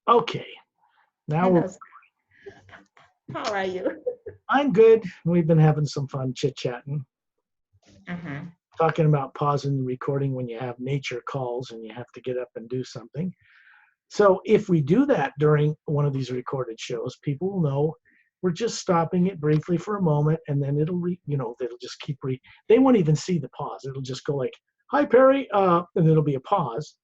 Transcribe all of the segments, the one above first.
Okay, now Hello. How are you? I'm good. We've been having some fun chit-chatting, Uh-huh. talking about pausing the recording when you have nature calls and you have to get up and do something. So if we do that during one of these recorded shows, people will know we're just stopping it briefly for a moment, and then they'll just they won't even see the pause. It'll just go like, "Hi, Perry," and it'll be a pause.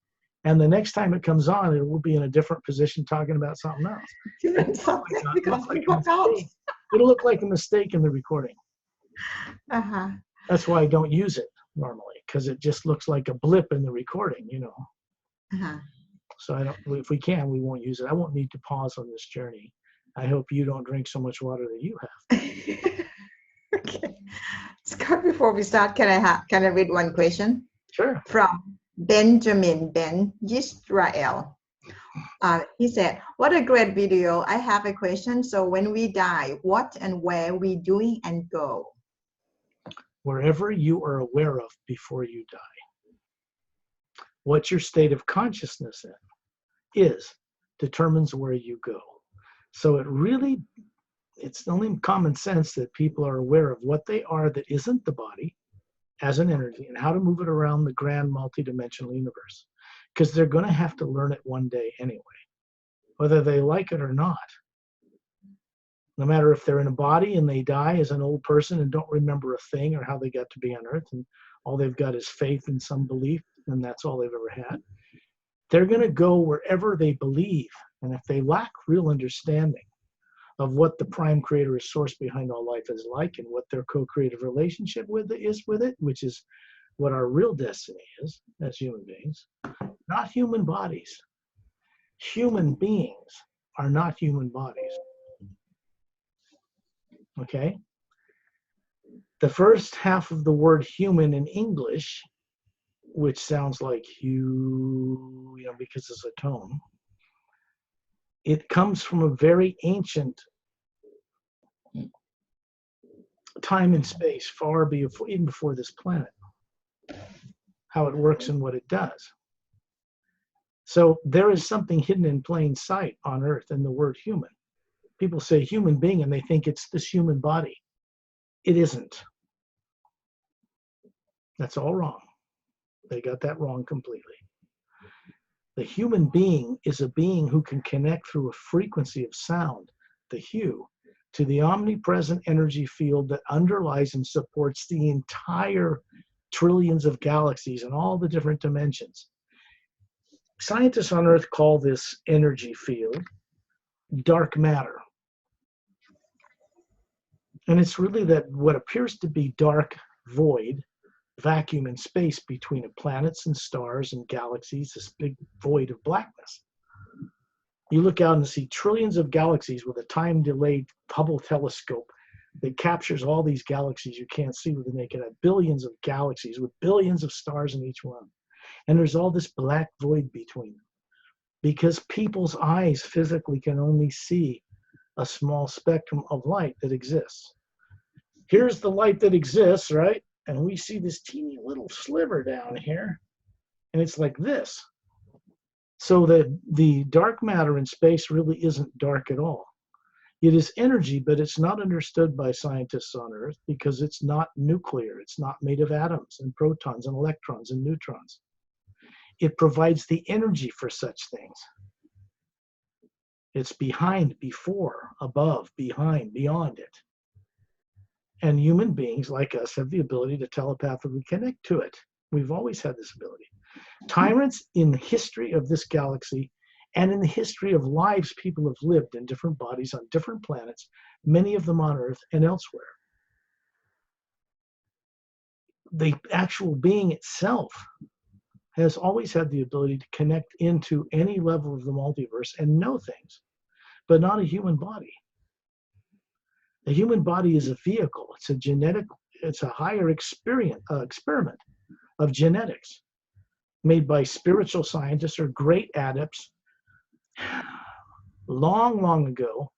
And the next time it comes on, it will be in a different position talking about something else. Different It'll look subject look because like we a forgot. mistake. It'll look like a mistake in the recording. Uh-huh. That's why I don't use it normally, because it just looks like a blip in the recording. Uh-huh. So I don't. If we can, we won't use it. I won't need to pause on this journey. I hope you don't drink so much water that you have. Okay. Scott, before we start, can I read one question Sure. from Benjamin Ben Yisrael? He said, "What a great video. I have a question. So when we die, what and where we doing and go?" Wherever you are aware of before you die, what your state of consciousness is determines where you go. So it's only common sense that people are aware of what they are that isn't the body as an energy and how to move it around the grand multidimensional universe. Because they're going to have to learn it one day anyway, whether they like it or not. No matter if they're in a body and they die as an old person and don't remember a thing or how they got to be on earth, and all they've got is faith in some belief, and that's all they've ever had. They're going to go wherever they believe. And if they lack real understanding of what the prime creator or source behind all life is like and what their co-creative relationship with it, which is what our real destiny is as human beings, not human bodies. Human beings are not human bodies. Okay? The first half of the word human in English, which sounds like because it's a tone, it comes from a very ancient time and space, far before, even before this planet, how it works and what it does. So there is something hidden in plain sight on Earth in the word human. People say human being and they think it's this human body. It isn't. That's all wrong. They got that wrong completely. The human being is a being who can connect through a frequency of sound, the hue, to the omnipresent energy field that underlies and supports the entire trillions of galaxies and all the different dimensions. Scientists on Earth call this energy field dark matter. And it's really that what appears to be dark void, vacuum in space between planets and stars and galaxies, this big void of blackness. You look out and see trillions of galaxies with a time-delayed Hubble telescope that captures all these galaxies you can't see with the naked eye, billions of galaxies with billions of stars in each one. And there's all this black void between them because people's eyes physically can only see a small spectrum of light that exists. Here's the light that exists, right? And we see this teeny little sliver down here, and it's like this. So the dark matter in space really isn't dark at all. It is energy, but it's not understood by scientists on Earth because it's not nuclear. It's not made of atoms and protons and electrons and neutrons. It provides the energy for such things. It's behind, before, above, behind, beyond it. And human beings like us have the ability to telepathically connect to it. We've always had this ability. Tyrants in the history of this galaxy and in the history of lives people have lived in different bodies on different planets, many of them on Earth and elsewhere. The actual being itself has always had the ability to connect into any level of the multiverse and know things, but not a human body. The human body is a vehicle. It's a higher experiment of genetics made by spiritual scientists or great adepts long, long ago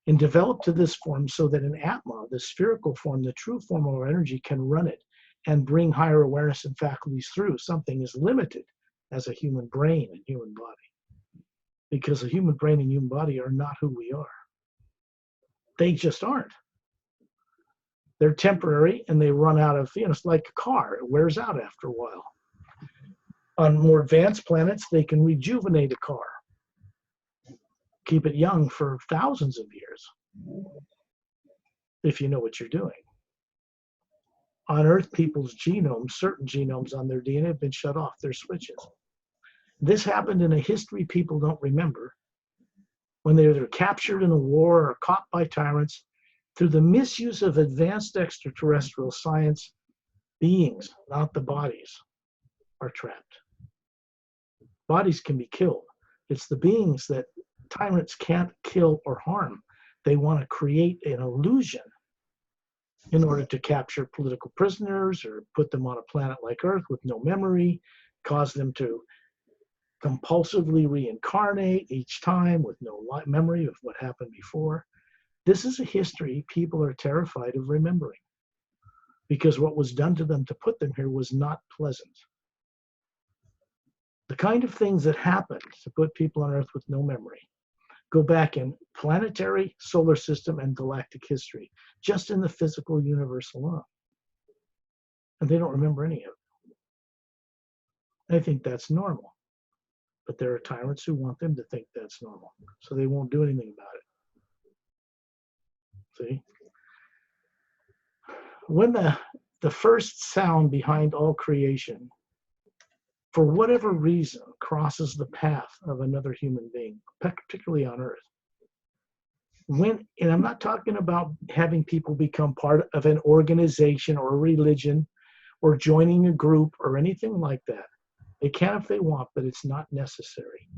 and developed to this form so that an Atma, the spherical form, the true form of our energy, can run it and bring higher awareness and faculties through. Something is limited as a human brain and human body. because the human brain and human body are not who we are. They just aren't. They're temporary and they run out of, it's like a car, it wears out after a while. On more advanced planets, they can rejuvenate a car, keep it young for thousands of years, if you know what you're doing. On Earth, people's genomes, certain genomes on their DNA have been shut off, their switches. This happened in a history people don't remember, when they were captured in a war or caught by tyrants. Through the misuse of advanced extraterrestrial science, beings, not the bodies, are trapped. Bodies can be killed. It's the beings that tyrants can't kill or harm. They want to create an illusion in order to capture political prisoners or put them on a planet like Earth with no memory, cause them to compulsively reincarnate each time with no memory of what happened before. This is a history people are terrified of remembering, because what was done to them to put them here was not pleasant. The kind of things that happened to put people on Earth with no memory go back in planetary, solar system, and galactic history, just in the physical universe alone. And they don't remember any of it. They think that's normal. But there are tyrants who want them to think that's normal, so they won't do anything about it. See? When the first sound behind all creation, for whatever reason, crosses the path of another human being, particularly on Earth, and I'm not talking about having people become part of an organization or a religion or joining a group or anything like that. They can if they want, but it's not necessary.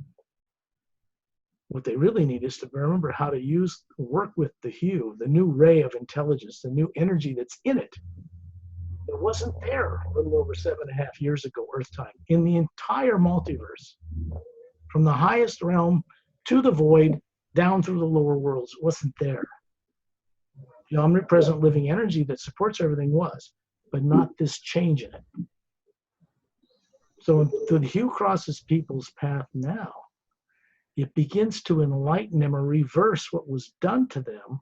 What they really need is to remember how to work with the hue, the new ray of intelligence, the new energy that's in it. It wasn't there a little over 7.5 years ago, Earth time, in the entire multiverse, from the highest realm to the void, down through the lower worlds. It wasn't there. The omnipresent living energy that supports everything was, but not this change in it. So when the hue crosses people's path now, it begins to enlighten them or reverse what was done to them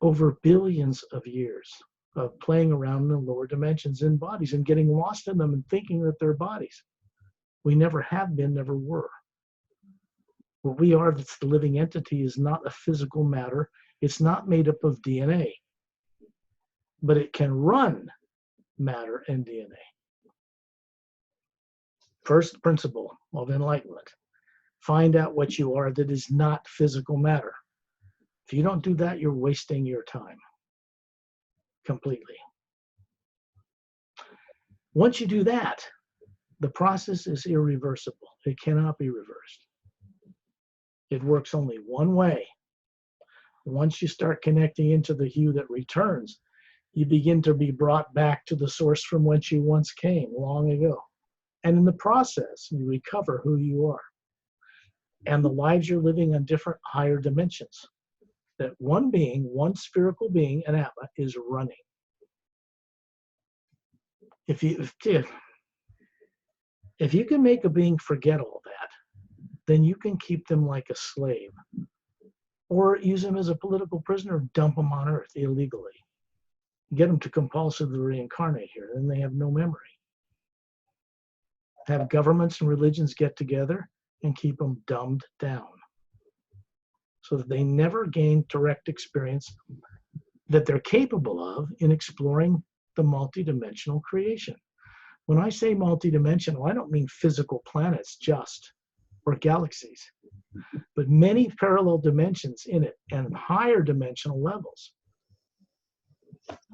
over billions of years of playing around in the lower dimensions in bodies and getting lost in them and thinking that they're bodies. We never have been, never were. What we are, that's the living entity, is not a physical matter. It's not made up of DNA, but it can run matter and DNA. First principle of enlightenment: find out what you are that is not physical matter. If you don't do that, you're wasting your time completely. Once you do that, the process is irreversible. It cannot be reversed. It works only one way. Once you start connecting into the hue that returns, you begin to be brought back to the source from whence you once came long ago. And in the process, you recover who you are and the lives you're living on different higher dimensions that one being, one spherical being, an Atma, is running. If you can make a being forget all that, then you can keep them like a slave, or use them as a political prisoner, dump them on Earth illegally, get them to compulsively reincarnate here, then they have no memory. Have governments and religions get together and keep them dumbed down so that they never gain direct experience that they're capable of in exploring the multidimensional creation. When I say multidimensional, I don't mean physical planets just, or galaxies, but many parallel dimensions in it and higher dimensional levels.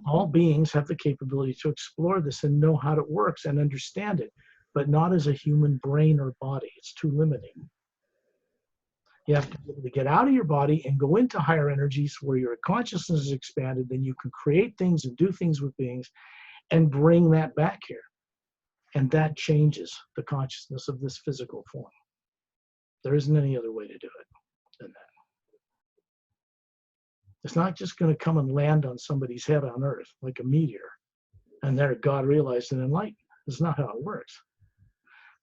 All beings have the capability to explore this and know how it works and understand it, but not as a human brain or body. It's too limiting. You have to be able to get out of your body and go into higher energies where your consciousness is expanded. Then you can create things and do things with beings and bring that back here. And that changes the consciousness of this physical form. There isn't any other way to do it than that. It's not just going to come and land on somebody's head on Earth like a meteor, and there God realized and enlightened. That's not how it works.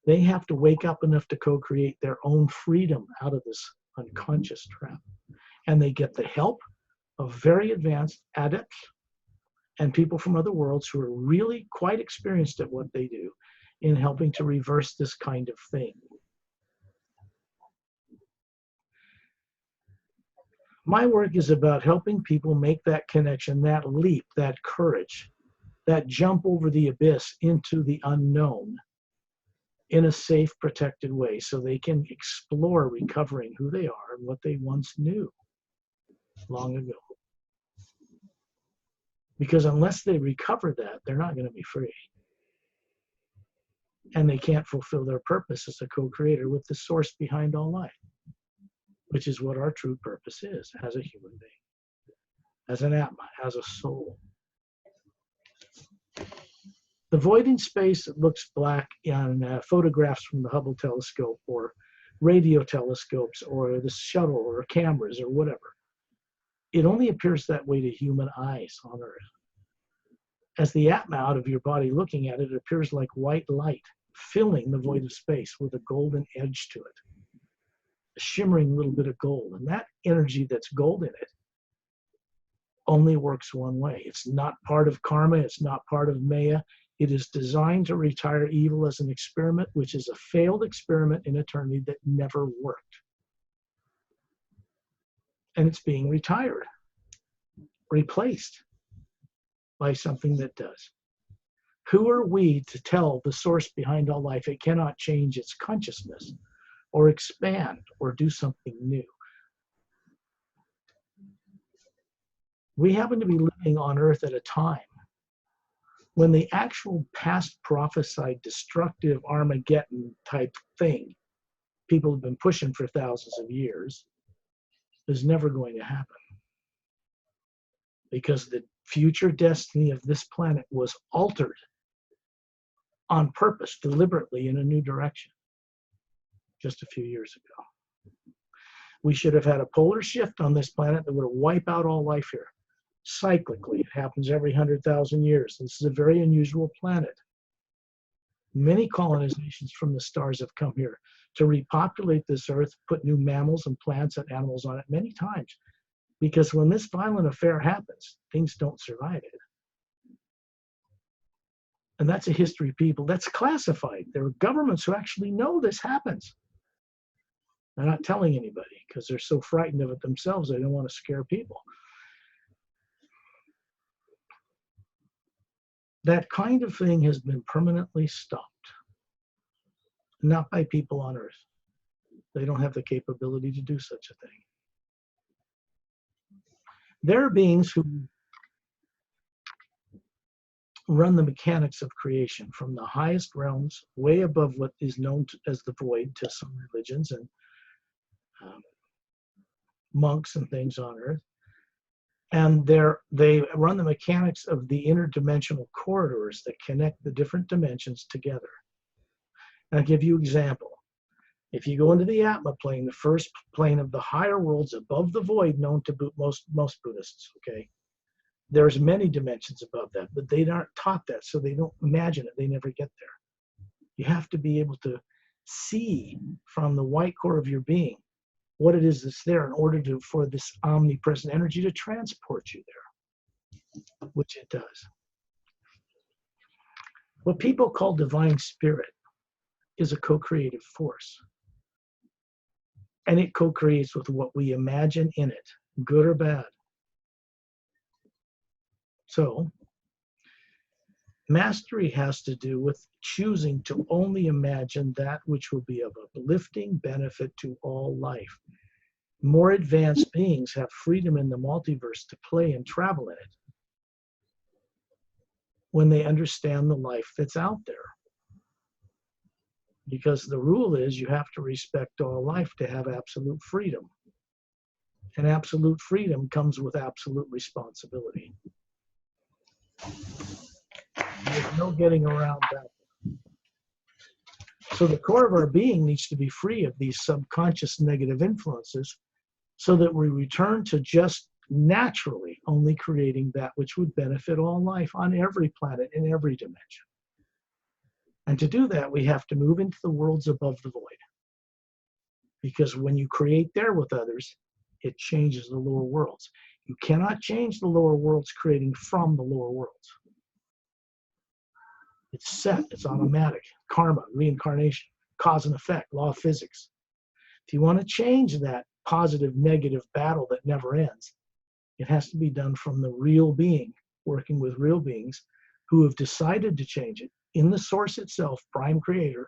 They have to wake up enough to co-create their own freedom out of this unconscious trap. And they get the help of very advanced adepts and people from other worlds who are really quite experienced at what they do in helping to reverse this kind of thing. My work is about helping people make that connection, that leap, that courage, that jump over the abyss into the unknown in a safe, protected way so they can explore recovering who they are and what they once knew long ago. Because unless they recover that, they're not going to be free. And they can't fulfill their purpose as a co-creator with the source behind all life, which is what our true purpose is as a human being, as an Atma, as a soul. The void in space that looks black in photographs from the Hubble telescope or radio telescopes or the shuttle or cameras or whatever, it only appears that way to human eyes on Earth. As the Atma out of your body looking at it, it appears like white light filling the void of space with a golden edge to it, a shimmering little bit of gold. And that energy that's gold in it only works one way. It's not part of karma. It's not part of Maya. It is designed to retire evil as an experiment, which is a failed experiment in eternity that never worked. And it's being retired, replaced by something that does. Who are we to tell the source behind all life it cannot change its consciousness or expand or do something new? We happen to be living on Earth at a time when the actual past prophesied destructive Armageddon type thing people have been pushing for thousands of years is never going to happen. Because the future destiny of this planet was altered on purpose, deliberately in a new direction just a few years ago. We should have had a polar shift on this planet that would wipe out all life here. Cyclically, it happens every 100,000 years. This is a very unusual planet. Many colonizations from the stars have come here to repopulate this Earth, put new mammals and plants and animals on it many times. Because when this violent affair happens, things don't survive it. And that's a history, people. That's classified. There are governments who actually know this happens. They're not telling anybody because they're so frightened of it themselves, they don't want to scare people. That kind of thing has been permanently stopped. Not by people on Earth. They don't have the capability to do such a thing. There are beings who run the mechanics of creation from the highest realms, way above what is known as the void to some religions and monks and things on Earth. And they run the mechanics of the interdimensional corridors that connect the different dimensions together. And I'll give you an example. If you go into the Atma plane, the first plane of the higher worlds above the void known to most Buddhists, okay? There's many dimensions above that, but they aren't taught that, so they don't imagine it. They never get there. You have to be able to see from the white core of your being what it is that's there in order for this omnipresent energy to transport you there, which it does. What people call divine spirit is a co-creative force. And it co-creates with what we imagine in it, good or bad. So, mastery has to do with choosing to only imagine that which will be of uplifting benefit to all life. More advanced beings have freedom in the multiverse to play and travel in it when they understand the life that's out there. Because the rule is you have to respect all life to have absolute freedom. And absolute freedom comes with absolute responsibility. There's no getting around that. So the core of our being needs to be free of these subconscious negative influences so that we return to just naturally only creating that which would benefit all life on every planet in every dimension. And to do that, we have to move into the worlds above the void. Because when you create there with others, it changes the lower worlds. You cannot change the lower worlds creating from the lower worlds. It's set, it's automatic. Karma, reincarnation, cause and effect, law of physics. If you want to change that positive negative battle that never ends, it has to be done from the real being, working with real beings who have decided to change it in the source itself, prime creator,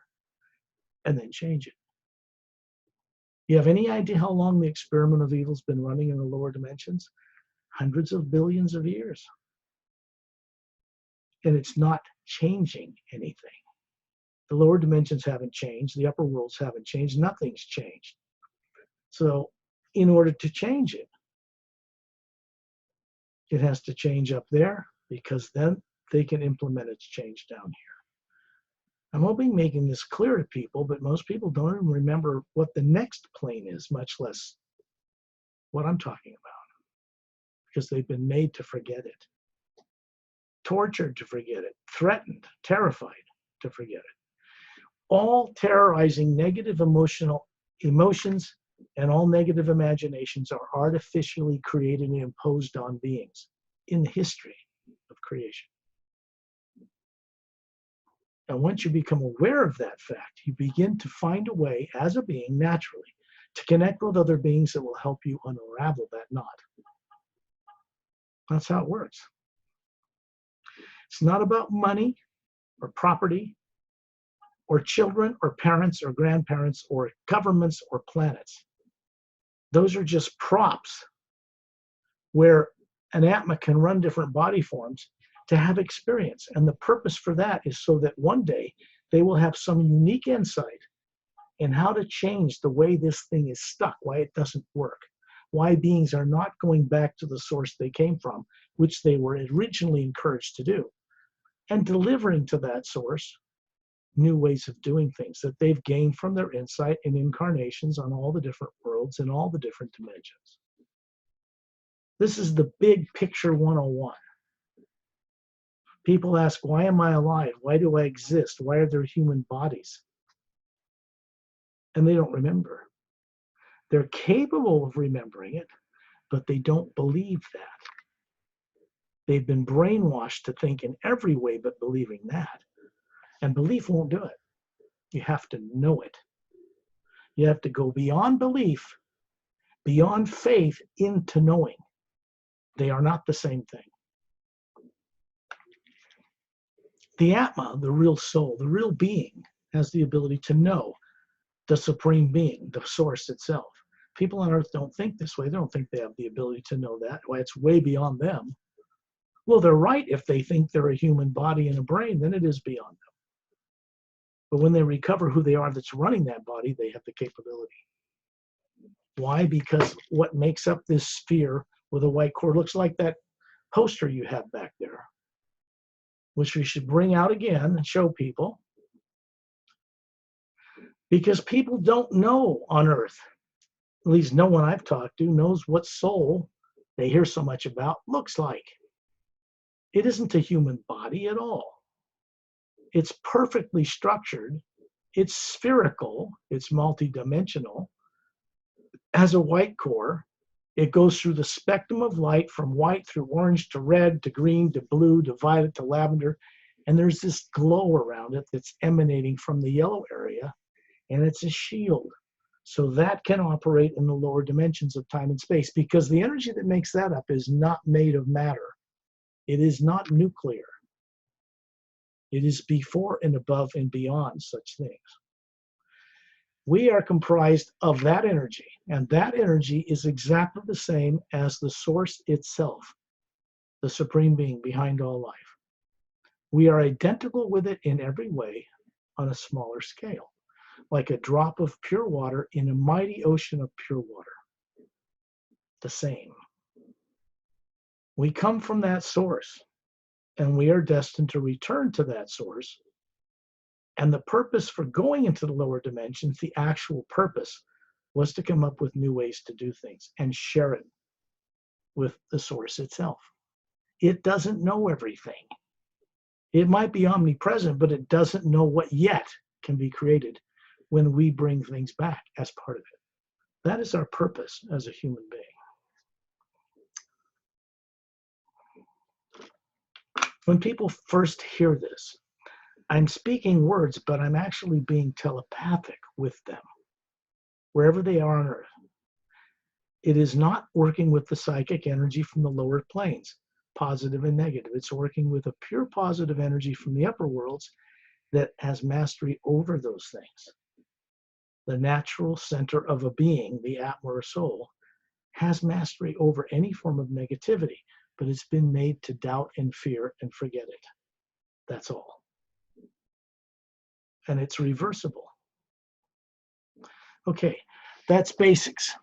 and then change it. You have any idea how long the experiment of evil's been running in the lower dimensions? Hundreds of billions of years. And it's not changing anything. The lower dimensions haven't changed. The upper worlds haven't changed. Nothing's changed. So in order to change it, it has to change up there, because then they can implement its change down here. I'm hoping making this clear to people, but most people don't even remember what the next plane is, much less what I'm talking about, because they've been made to forget it, tortured to forget it, threatened, terrified to forget it. All terrorizing negative emotions and all negative imaginations are artificially created and imposed on beings in the history of creation. And once you become aware of that fact, you begin to find a way as a being naturally to connect with other beings that will help you unravel that knot. That's how it works. It's not about money or property or children or parents or grandparents or governments or planets. Those are just props where an Atma can run different body forms to have experience. And the purpose for that is so that one day they will have some unique insight in how to change the way this thing is stuck, why it doesn't work, why beings are not going back to the source they came from, which they were originally encouraged to do, and delivering to that source new ways of doing things that they've gained from their insight in incarnations on all the different worlds and all the different dimensions. This is the big picture 101. People ask, why am I alive? Why do I exist? Why are there human bodies? And they don't remember. They're capable of remembering it, but they don't believe that. They've been brainwashed to think in every way but believing that. And belief won't do it. You have to know it. You have to go beyond belief, beyond faith, into knowing. They are not the same thing. The Atma, the real soul, the real being, has the ability to know the supreme being, the source itself. People on earth don't think this way. They don't think they have the ability to know that. Why, it's way beyond them. Well, they're right if they think they're a human body and a brain, then it is beyond them. But when they recover who they are that's running that body, they have the capability. Why? Because what makes up this sphere with a white core looks like that poster you have back there, which we should bring out again and show people. Because people don't know on earth, at least no one I've talked to knows what soul they hear so much about looks like. It isn't a human body at all. It's perfectly structured. It's spherical. It's multidimensional. Has a white core. It goes through the spectrum of light from white through orange to red to green to blue to violet to lavender. And there's this glow around it that's emanating from the yellow area. And it's a shield. So that can operate in the lower dimensions of time and space, because the energy that makes that up is not made of matter. It is not nuclear. It is before and above and beyond such things. We are comprised of that energy, and that energy is exactly the same as the source itself, the supreme being behind all life. We are identical with it in every way on a smaller scale, like a drop of pure water in a mighty ocean of pure water. The same. We come from that source, and we are destined to return to that source. And the purpose for going into the lower dimensions, the actual purpose, was to come up with new ways to do things and share it with the source itself. It doesn't know everything. It might be omnipresent, but it doesn't know what yet can be created when we bring things back as part of it. That is our purpose as a human being. When people first hear this, I'm speaking words, but I'm actually being telepathic with them, wherever they are on Earth. It is not working with the psychic energy from the lower planes, positive and negative. It's working with a pure positive energy from the upper worlds that has mastery over those things. The natural center of a being, the Atma or soul, has mastery over any form of negativity, but it's been made to doubt and fear and forget it. That's all. And it's reversible. Okay, that's basics.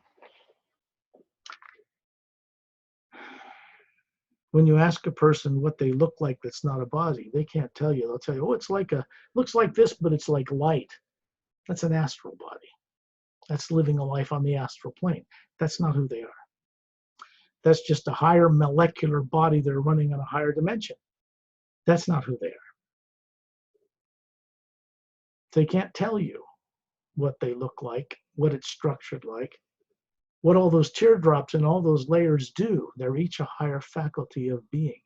When you ask a person what they look like that's not a body, they can't tell you. They'll tell you, oh, it's like looks like this, but it's like light. That's an astral body. That's living a life on the astral plane. That's not who they are. That's just a higher molecular body. They're running on a higher dimension. That's not who they are. They can't tell you what they look like, what it's structured like, what all those teardrops and all those layers do. They're each a higher faculty of being,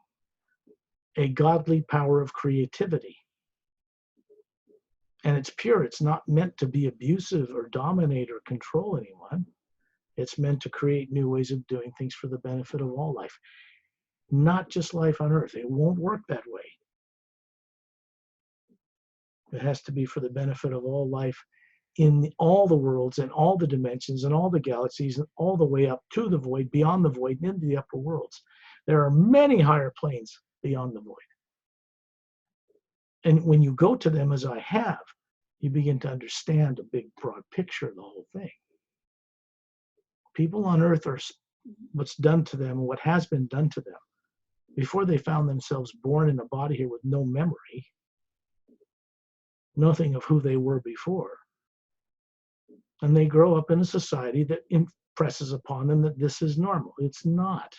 a godly power of creativity. And it's pure. It's not meant to be abusive or dominate or control anyone. It's meant to create new ways of doing things for the benefit of all life, not just life on Earth. It won't work that way. It has to be for the benefit of all life in all the worlds and all the dimensions and all the galaxies and all the way up to the void, beyond the void, and into the upper worlds. There are many higher planes beyond the void. And when you go to them, as I have, you begin to understand a big, broad picture of the whole thing. People on Earth are what's done to them, what has been done to them, before they found themselves born in a body here with no memory, nothing of who they were before. And they grow up in a society that impresses upon them that this is normal. It's not.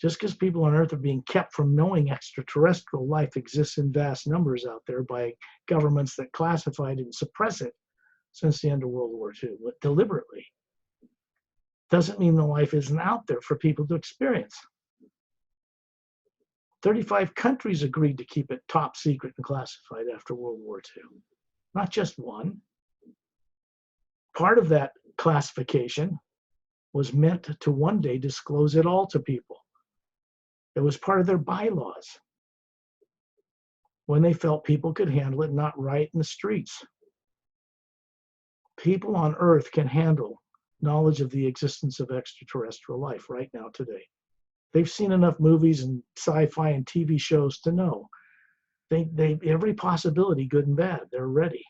Just because people on Earth are being kept from knowing extraterrestrial life exists in vast numbers out there by governments that classify it and suppress it since the end of World War II, deliberately, doesn't mean the life isn't out there for people to experience. 35 countries agreed to keep it top secret and classified after World War II. Not just one. Part of that classification was meant to one day disclose it all to people. It was part of their bylaws when they felt people could handle it, not riot in the streets. People on Earth can handle knowledge of the existence of extraterrestrial life right now today. They've seen enough movies and sci-fi and TV shows to know. They every possibility, good and bad, they're ready.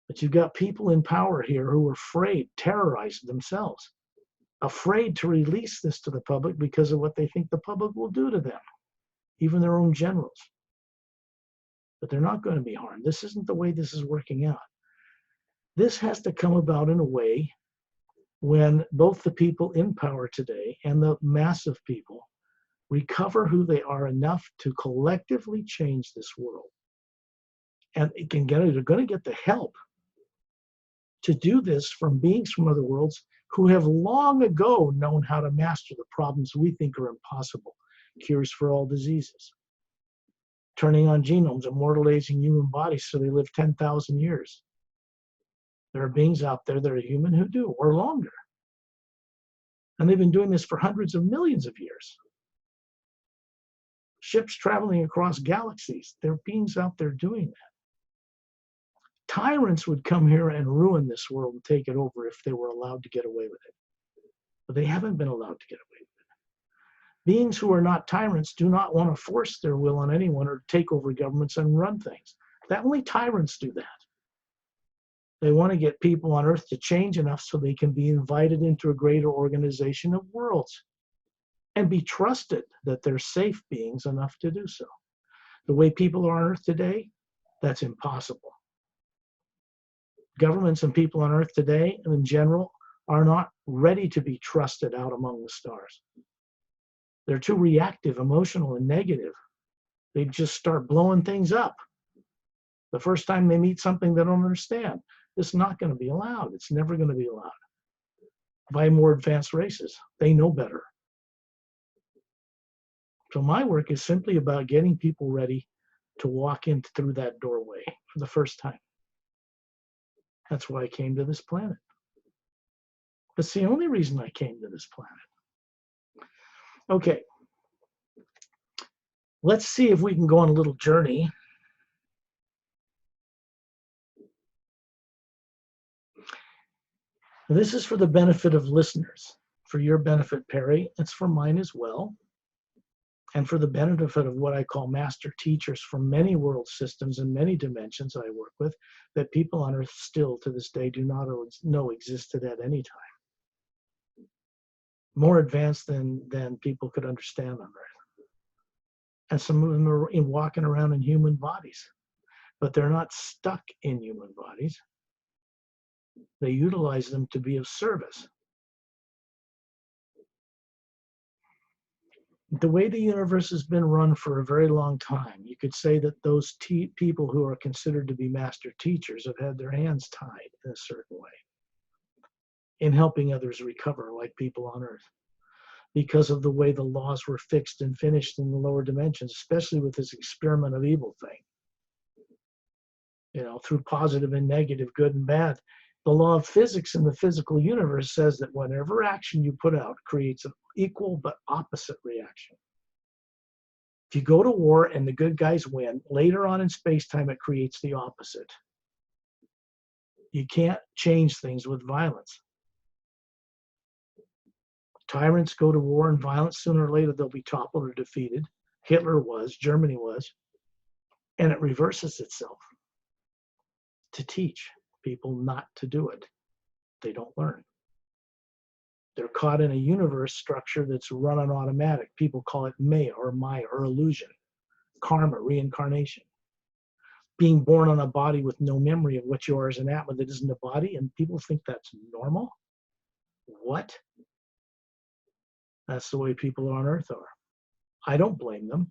But you've got people in power here who are afraid, terrorized themselves, afraid to release this to the public because of what they think the public will do to them, even their own generals. But they're not going to be harmed. This isn't the way this is working out. This has to come about in a way when both the people in power today and the mass of people recover who they are enough to collectively change this world. And they're going to get the help to do this from beings from other worlds who have long ago known how to master the problems we think are impossible, cures for all diseases, turning on genomes, immortalizing human bodies so they live 10,000 years. There are beings out there that are human who do, or longer. And they've been doing this for hundreds of millions of years. Ships traveling across galaxies, there are beings out there doing that. Tyrants would come here and ruin this world and take it over if they were allowed to get away with it. But they haven't been allowed to get away with it. Beings who are not tyrants do not want to force their will on anyone or take over governments and run things. Only tyrants do that. They want to get people on Earth to change enough so they can be invited into a greater organization of worlds and be trusted that they're safe beings enough to do so. The way people are on Earth today, that's impossible. Governments and people on Earth today, and in general, are not ready to be trusted out among the stars. They're too reactive, emotional, and negative They just start blowing things up. The first time they meet something they don't understand, it's not going to be allowed. It's never going to be allowed by more advanced races. They know better. So my work is simply about getting people ready to walk in through that doorway for the first time. That's why I came to this planet. That's the only reason I came to this planet. Okay. Let's see if we can go on a little journey. This is for the benefit of listeners. For your benefit, Perry. It's for mine as well. And for the benefit of what I call master teachers from many world systems and many dimensions I work with, that people on Earth still to this day do not know existed at any time. More advanced than people could understand on Earth. And some of them are walking around in human bodies, but they're not stuck in human bodies. They utilize them to be of service. The way the universe has been run for a very long time, you could say that those people who are considered to be master teachers have had their hands tied in a certain way in helping others recover, like people on Earth, because of the way the laws were fixed and finished in the lower dimensions, especially with this experiment of evil thing. You know, through positive and negative, good and bad. The law of physics in the physical universe says that whenever action you put out creates an equal but opposite reaction. If you go to war and the good guys win, later on in space-time it creates the opposite. You can't change things with violence. Tyrants go to war and violence, sooner or later they'll be toppled or defeated. Hitler was, Germany was, and it reverses itself to teach people not to do it. They don't learn. They're caught in a universe structure that's run on automatic. People call it Maya or illusion, karma, reincarnation. Being born on a body with no memory of what you are as an atma that isn't a body, and people think that's normal? What? That's the way people on Earth are. I don't blame them.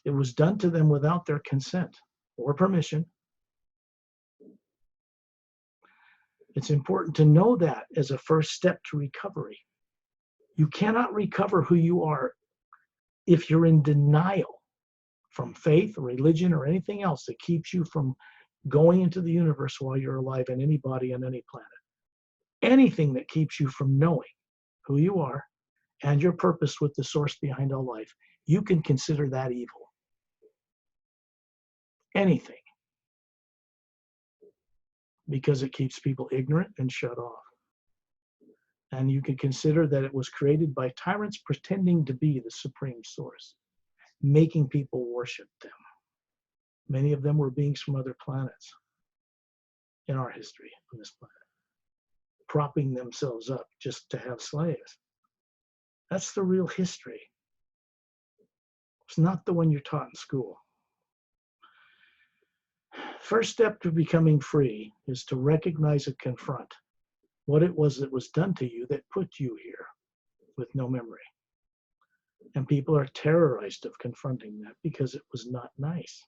It was done to them without their consent or permission. It's important to know that as a first step to recovery. You cannot recover who you are if you're in denial from faith or religion or anything else that keeps you from going into the universe while you're alive in any body on any planet. Anything that keeps you from knowing who you are and your purpose with the source behind all life, you can consider that evil. Anything. Because it keeps people ignorant and shut off. And you could consider that it was created by tyrants pretending to be the supreme source, making people worship them. Many of them were beings from other planets in our history on this planet, propping themselves up just to have slaves. That's the real history. It's not the one you're taught in school. First step to becoming free is to recognize and confront what it was that was done to you that put you here with no memory. And people are terrorized of confronting that because it was not nice.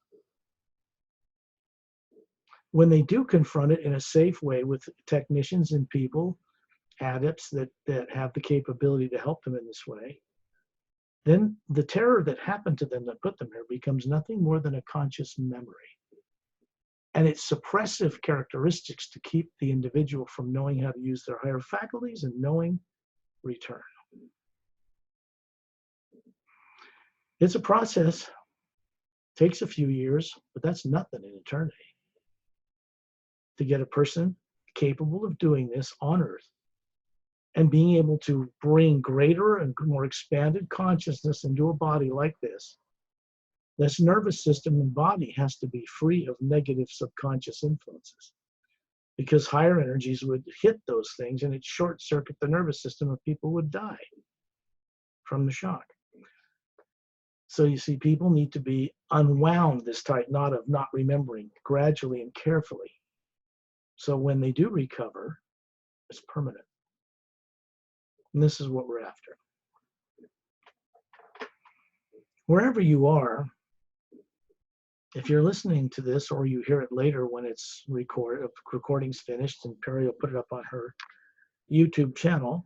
When they do confront it in a safe way with technicians and people, adepts that have the capability to help them in this way, then the terror that happened to them that put them here becomes nothing more than a conscious memory. And its suppressive characteristics to keep the individual from knowing how to use their higher faculties and knowing return. It's a process. It takes a few years, but that's nothing in eternity. To get a person capable of doing this on Earth and being able to bring greater and more expanded consciousness into a body like this, this nervous system and body has to be free of negative subconscious influences, because higher energies would hit those things and it short circuit the nervous system and people would die from the shock. So you see, people need to be unwound this tight knot of not remembering gradually and carefully. So when they do recover, it's permanent. And this is what we're after. Wherever you are, If you're listening to this or you hear it later when it's recording's finished and Perry will put it up on her YouTube channel,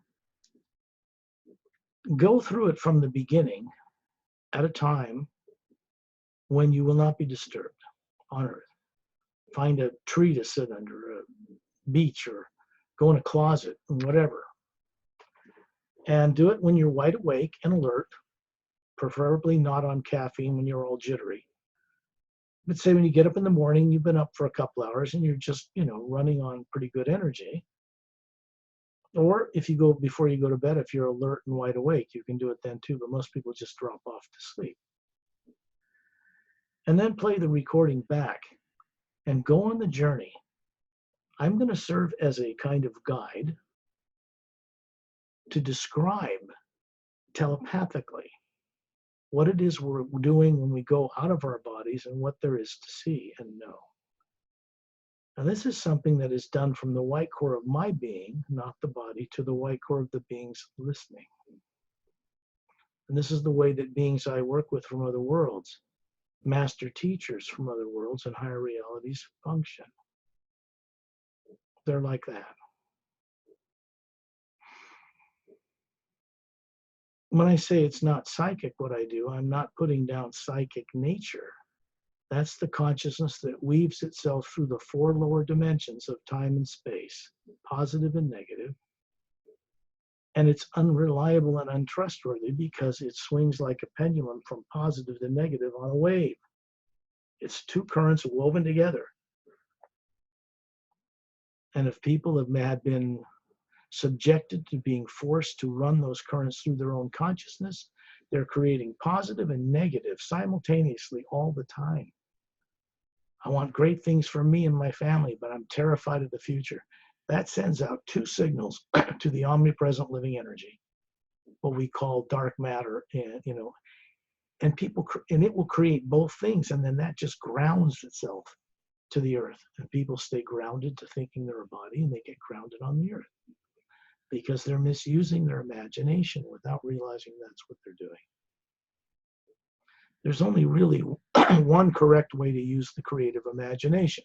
go through it from the beginning at a time when you will not be disturbed on earth. Find a tree to sit under, a beach, or go in a closet, whatever. And do it when you're wide awake and alert, preferably not on caffeine when you're all jittery. But say when you get up in the morning, you've been up for a couple hours and you're just, running on pretty good energy. Or if you go before you go to bed, if you're alert and wide awake, you can do it then too. But most people just drop off to sleep. And then play the recording back and go on the journey. I'm going to serve as a kind of guide to describe telepathically what it is we're doing when we go out of our bodies and what there is to see and know. And this is something that is done from the white core of my being, not the body, to the white core of the beings listening. And this is the way that beings I work with from other worlds, master teachers from other worlds and higher realities function. They're like that. When I say it's not psychic what I do, I'm not putting down psychic nature. That's the consciousness that weaves itself through the 4 lower dimensions of time and space, positive and negative. And it's unreliable and untrustworthy because it swings like a pendulum from positive to negative on a wave. It's 2 currents woven together. And if people have been subjected to being forced to run those currents through their own consciousness, they're creating positive and negative simultaneously all the time. I want great things for me and my family, but I'm terrified of the future. That sends out 2 signals to the omnipresent living energy, what we call dark matter, and it will create both things, and then that just grounds itself to the earth, and people stay grounded to thinking they're a body, and they get grounded on the earth because they're misusing their imagination without realizing that's what they're doing. There's only really one correct way to use the creative imagination.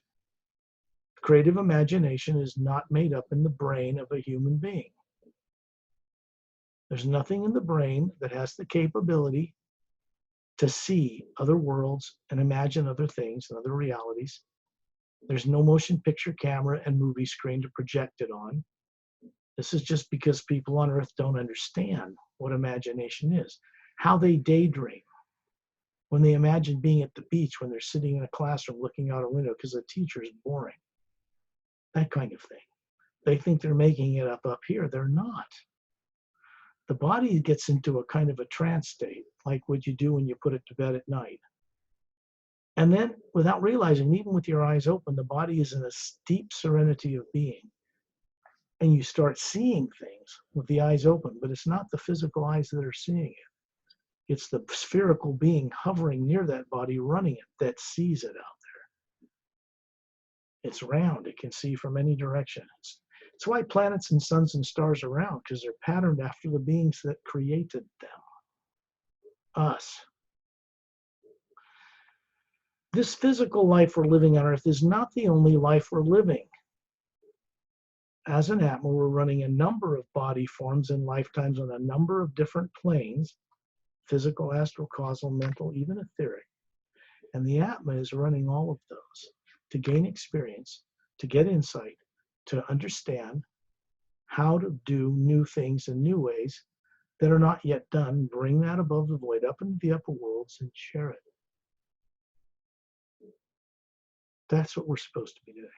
Creative imagination is not made up in the brain of a human being. There's nothing in the brain that has the capability to see other worlds and imagine other things and other realities. There's no motion picture camera and movie screen to project it on. This is just because people on Earth don't understand what imagination is, how they daydream. When they imagine being at the beach, when they're sitting in a classroom looking out a window because the teacher is boring. That kind of thing. They think they're making it up here. They're not. The body gets into a kind of a trance state, like what you do when you put it to bed at night. And then, without realizing, even with your eyes open, the body is in a deep serenity of being. And you start seeing things with the eyes open, but it's not the physical eyes that are seeing it. It's the spherical being hovering near that body, running it, that sees it out there. It's round. It can see from any direction. It's why planets and suns and stars are round, because they're patterned after the beings that created them. Us. This physical life we're living on Earth is not the only life we're living. As an Atma, we're running a number of body forms and lifetimes on a number of different planes, physical, astral, causal, mental, even etheric. And the Atma is running all of those to gain experience, to get insight, to understand how to do new things in new ways that are not yet done, bring that above the void up into the upper worlds and share it. That's what we're supposed to be doing.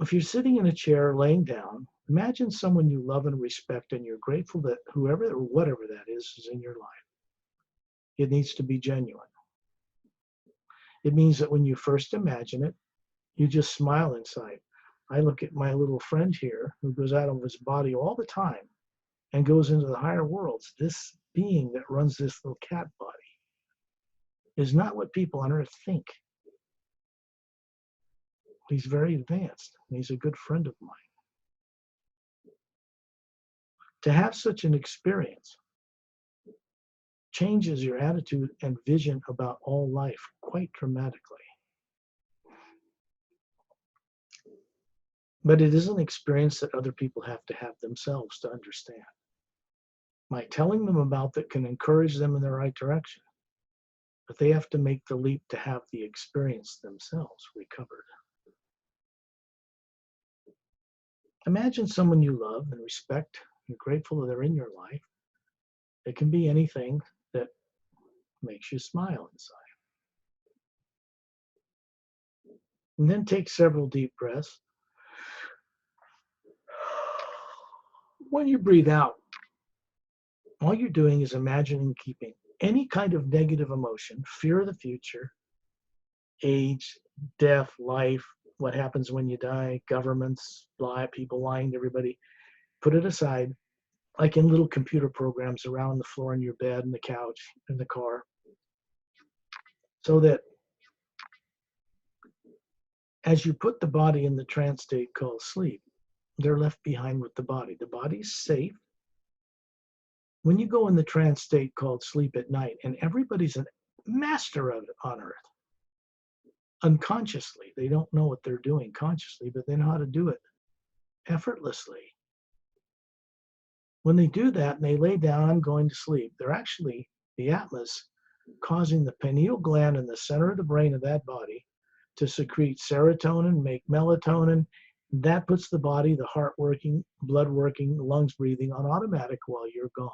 If you're sitting in a chair, laying down, imagine someone you love and respect, and you're grateful that whoever or whatever that is in your life. It needs to be genuine. It means that when you first imagine it, you just smile inside. I look at my little friend here who goes out of his body all the time and goes into the higher worlds. This being that runs this little cat body is not what people on Earth think. He's very advanced, and he's a good friend of mine. To have such an experience changes your attitude and vision about all life quite dramatically. But it is an experience that other people have to have themselves to understand. My telling them about that can encourage them in the right direction, but they have to make the leap to have the experience themselves recovered. Imagine someone you love and respect and grateful that they're in your life. It can be anything that makes you smile inside. And then take several deep breaths. When you breathe out, all you're doing is imagining keeping any kind of negative emotion, fear of the future, age, death, life, what happens when you die, governments, people lying to everybody, put it aside, like in little computer programs around the floor in your bed, in the couch, in the car, so that as you put the body in the trance state called sleep, they're left behind with the body. The body's safe. When you go in the trance state called sleep at night, and everybody's a master of it on earth, unconsciously, they don't know what they're doing consciously, but they know how to do it effortlessly. When they do that and they lay down, I'm going to sleep, they're actually, the Atma's causing the pineal gland in the center of the brain of that body to secrete serotonin, make melatonin. That puts the body, the heart working, blood working, the lungs breathing on automatic while you're gone.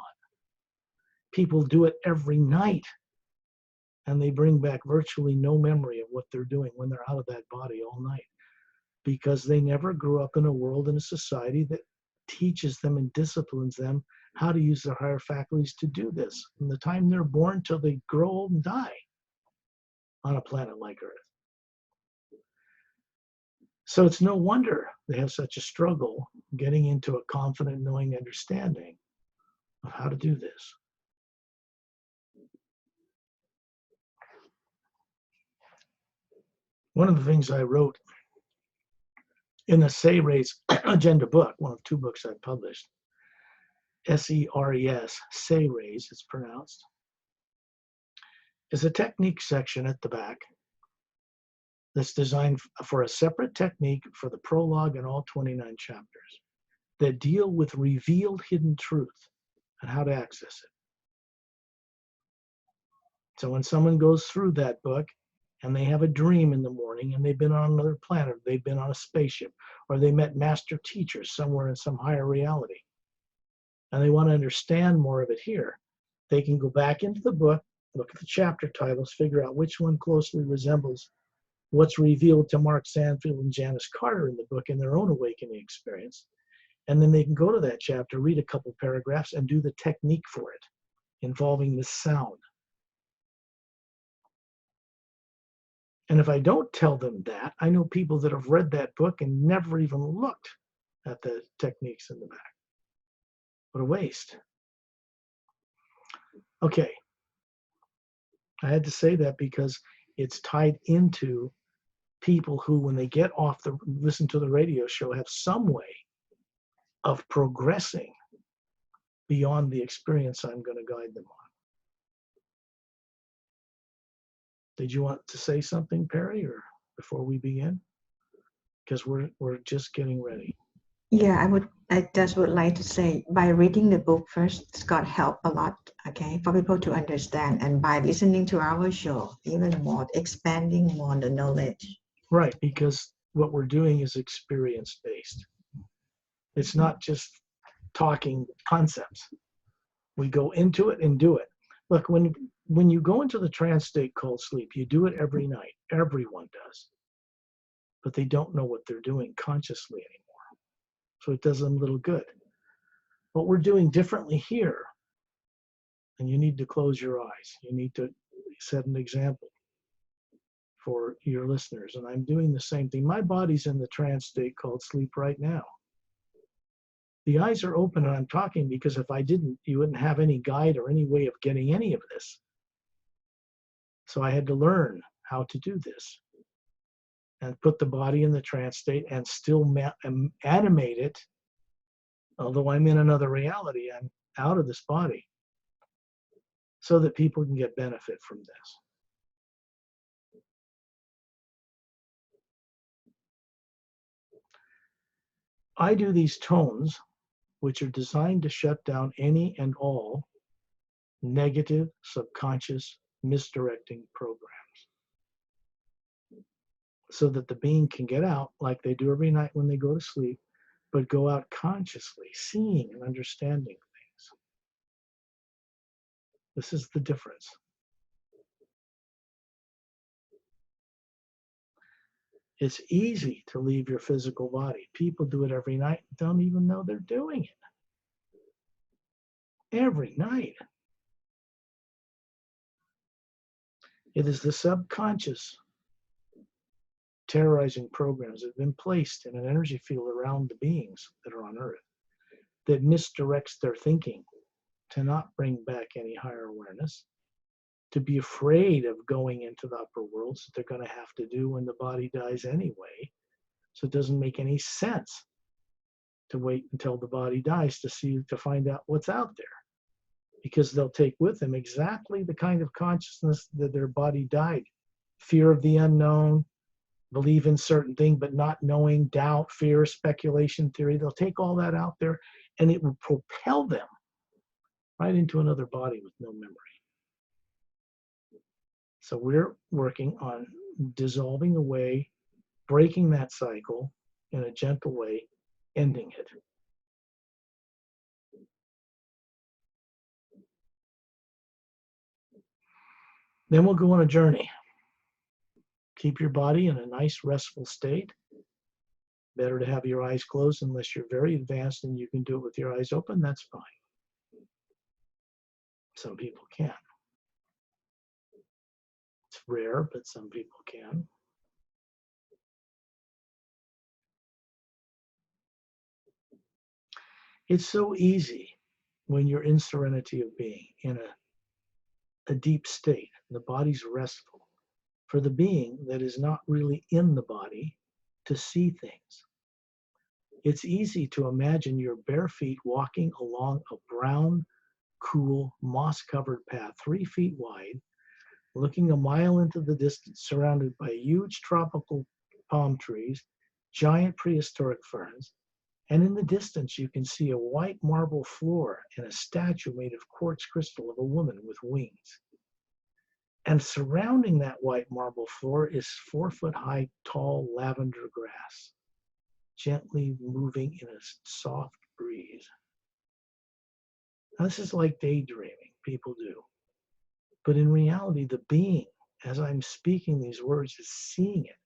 People do it every night, and they bring back virtually no memory of what they're doing when they're out of that body all night, because they never grew up in a world and a society that teaches them and disciplines them how to use their higher faculties to do this from the time they're born till they grow old and die on a planet like Earth. So it's no wonder they have such a struggle getting into a confident, knowing understanding of how to do this. One of the things I wrote in the Seres Agenda book, one of two books I published, S-E-R-E-S, Seres, it's pronounced, is a technique section at the back that's designed for a separate technique for the prologue and all 29 chapters that deal with revealed hidden truth and how to access it. So when someone goes through that book and they have a dream in the morning and they've been on another planet, they've been on a spaceship, or they met master teachers somewhere in some higher reality, and they want to understand more of it here, they can go back into the book, look at the chapter titles, figure out which one closely resembles what's revealed to Mark Sanfield and Janice Carter in the book in their own awakening experience. And then they can go to that chapter, read a couple paragraphs, and do the technique for it, involving the sound. And if I don't tell them that, I know people that have read that book and never even looked at the techniques in the back. What a waste. Okay. I had to say that because it's tied into people who, when they get off the, listen to the radio show, have some way of progressing beyond the experience I'm going to guide them on. Did you want to say something, Perry, or before we begin? Because we're just getting ready. Yeah, I just would like to say, by reading the book first, Scott helped a lot, okay, for people to understand, and by listening to our show, even more, expanding more the knowledge. Right, because what we're doing is experience-based. It's not just talking concepts. We go into it and do it. Look, when you go into the trance state called sleep, you do it every night. Everyone does. But they don't know what they're doing consciously anymore. So it does them little good. What we're doing differently here, and you need to close your eyes. You need to set an example for your listeners. And I'm doing the same thing. My body's in the trance state called sleep right now. The eyes are open and I'm talking because if I didn't, you wouldn't have any guide or any way of getting any of this. So I had to learn how to do this and put the body in the trance state and still animate it Although I'm in another reality, I'm out of this body so that people can get benefit from this. I do these tones, which are designed to shut down any and all negative, subconscious, misdirecting programs so that the being can get out like they do every night when they go to sleep, but go out consciously, seeing and understanding things. This is the difference. It's easy to leave your physical body. People do it every night and don't even know they're doing it. Every night. It is the subconscious terrorizing programs that have been placed in an energy field around the beings that are on Earth that misdirects their thinking to not bring back any higher awareness, to be afraid of going into the upper worlds that they're going to have to do when the body dies anyway. So it doesn't make any sense to wait until the body dies to find out what's out there, because they'll take with them exactly the kind of consciousness that their body died. Fear of the unknown, believe in certain thing but not knowing, doubt, fear, speculation, theory. They'll take all that out there and it will propel them right into another body with no memory. So we're working on dissolving away, breaking that cycle in a gentle way, ending it. Then we'll go on a journey. Keep your body in a nice restful state. Better to have your eyes closed unless you're very advanced and you can do it with your eyes open, that's fine. Some people can. It's rare, but some people can. It's so easy when you're in serenity of being, in a deep state, the body's restful, for the being that is not really in the body to see things. It's easy to imagine your bare feet walking along a brown, cool, moss-covered path, 3 feet wide, looking a mile into the distance, surrounded by huge tropical palm trees, giant prehistoric ferns, and in the distance you can see a white marble floor and a statue made of quartz crystal of a woman with wings. And surrounding that white marble floor is 4-foot-high, tall lavender grass, gently moving in a soft breeze. Now, this is like daydreaming, people do. But in reality, the being, as I'm speaking these words, is seeing it,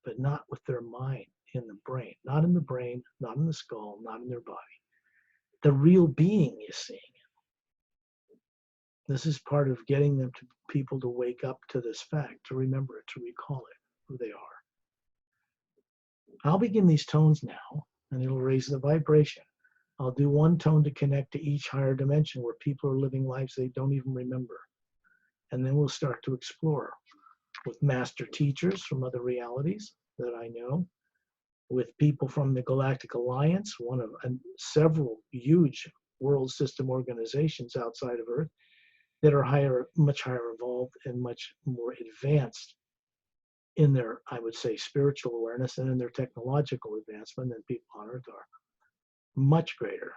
but not with their mind in the brain, not in the brain, not in the skull, not in their body. The real being is seeing it. This is part of getting them to people to wake up to this fact, to remember it, to recall it, who they are. I'll begin these tones now, and it'll raise the vibration. I'll do one tone to connect to each higher dimension where people are living lives they don't even remember. And then we'll start to explore with master teachers from other realities that I know, with people from the Galactic Alliance, one of several huge world system organizations outside of Earth that are much higher evolved and much more advanced in their, I would say, spiritual awareness and in their technological advancement than people on Earth are. Much greater.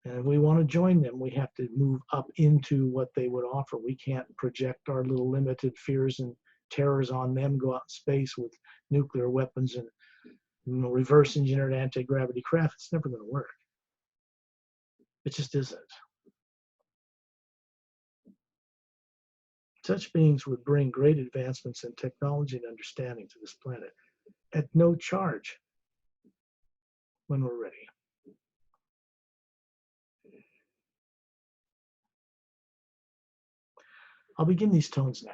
And if we want to join them, we have to move up into what they would offer. We can't project our little limited fears and terrors on them, go out in space with nuclear weapons and reverse engineered anti-gravity craft. It's never going to work. It just isn't. Such beings would bring great advancements in technology and understanding to this planet at no charge when we're ready. I'll begin these tones now.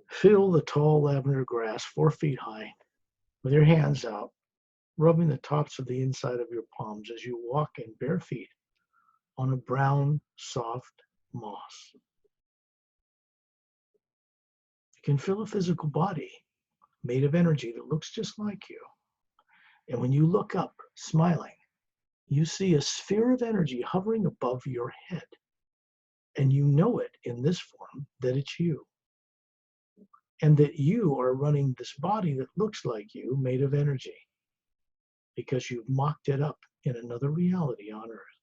Feel the tall lavender grass 4 feet high with your hands out, rubbing the tops of the inside of your palms as you walk in bare feet on a brown, soft moss. You can feel a physical body made of energy that looks just like you. And when you look up, smiling, you see a sphere of energy hovering above your head. And you know it in this form that it's you. And that you are running this body that looks like you, made of energy, because you've mocked it up in another reality on Earth.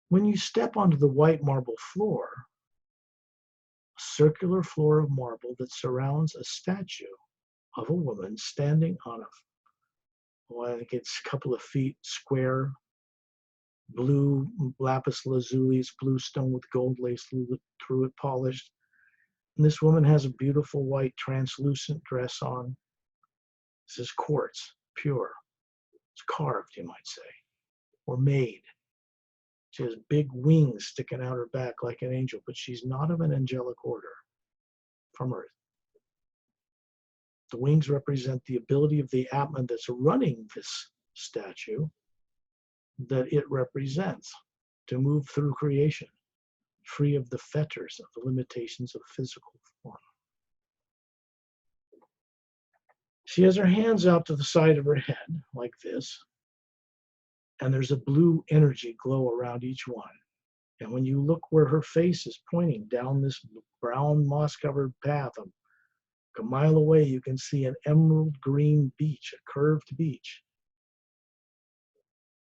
When you step onto the white marble floor, a circular floor of marble that surrounds a statue of a woman standing on I think it's a couple of feet square, blue lapis lazuli, blue stone with gold lace through it, polished. And this woman has a beautiful white translucent dress on. This is quartz, pure. It's carved, you might say, or made. She has big wings sticking out her back like an angel, but she's not of an angelic order from Earth. The wings represent the ability of the Atman that's running this statue, that it represents, to move through creation, free of the fetters of the limitations of physical form. She has her hands out to the side of her head, like this, and there's a blue energy glow around each one. And when you look where her face is pointing down this brown moss-covered path, a mile away, you can see an emerald green beach, a curved beach.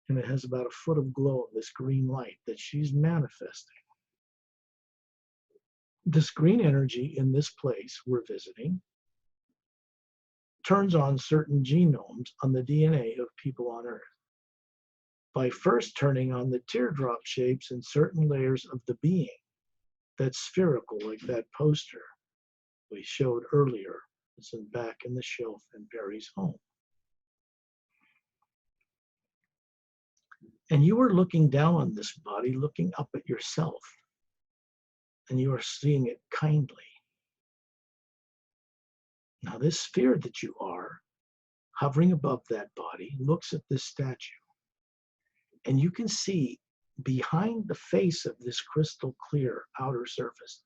And it has about a foot of glow of this green light that she's manifesting. This green energy in this place we're visiting turns on certain genomes on the DNA of people on Earth by first turning on the teardrop shapes in certain layers of the being that's spherical, like that poster we showed earlier. It's back in the shelf in Barry's home. And you are looking down on this body, looking up at yourself, and you are seeing it kindly. Now, this sphere that you are, hovering above that body, looks at this statue, and you can see behind the face of this crystal clear outer surface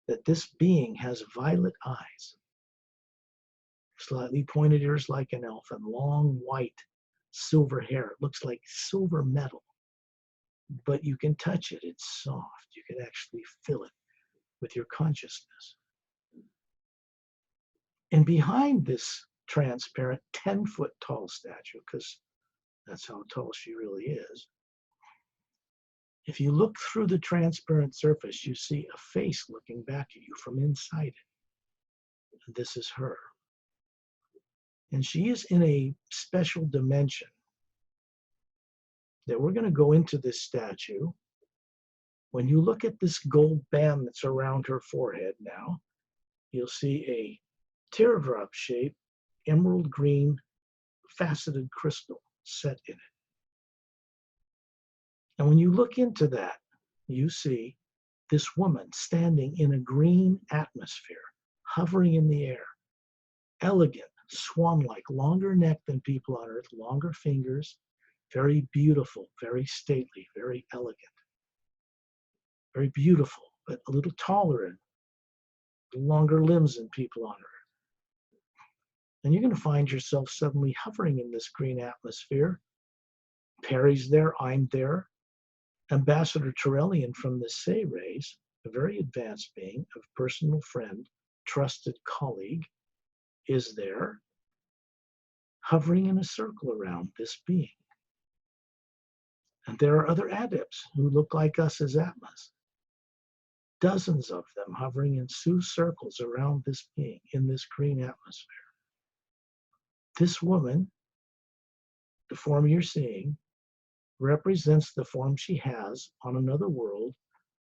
that this being has violet eyes, slightly pointed ears like an elf, and long white silver hair. It looks like silver metal, but you can touch it. It's soft. You can actually feel it with your consciousness. And behind this transparent 10-foot tall statue, because that's how tall she really is, if you look through the transparent surface, you see a face looking back at you from inside it. And this is her. And she is in a special dimension that we're going to go into this statue. When you look at this gold band that's around her forehead now, you'll see a teardrop shaped emerald green faceted crystal set in it. And when you look into that, you see this woman standing in a green atmosphere, hovering in the air, elegant, swan-like, longer neck than people on earth, longer fingers, very beautiful, very stately, very elegant, very beautiful, but a little taller and longer limbs than people on earth. And you're going to find yourself suddenly hovering in this green atmosphere. Perry's there, I'm there. Ambassador Turellian from the Say Rays, a very advanced being, a personal friend, trusted colleague, is there, hovering in a circle around this being. And there are other adepts who look like us as Atmas. Dozens of them hovering in two circles around this being in this green atmosphere. This woman, the form you're seeing, represents the form she has on another world,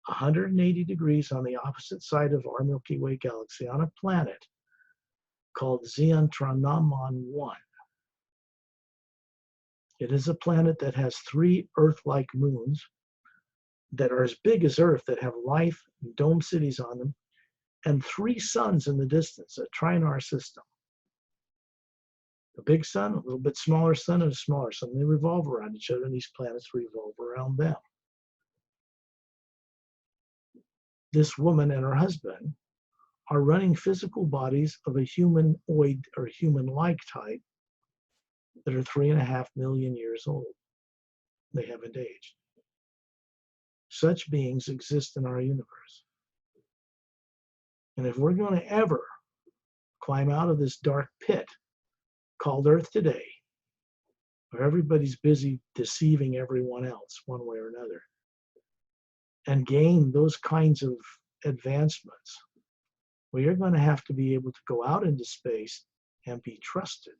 180 degrees on the opposite side of our Milky Way galaxy, on a planet called Zeontranaman 1. It is a planet that has 3 Earth-like moons that are as big as Earth, that have life and dome cities on them, and 3 suns in the distance, a trinar system. A big sun, a little bit smaller sun, and a smaller sun. They revolve around each other, and these planets revolve around them. This woman and her husband are running physical bodies of a humanoid or human-like type that are 3.5 million years old. They haven't aged. Such beings exist in our universe. And if we're going to ever climb out of this dark pit called Earth today, where everybody's busy deceiving everyone else one way or another, and gain those kinds of advancements, we are going to have to be able to go out into space and be trusted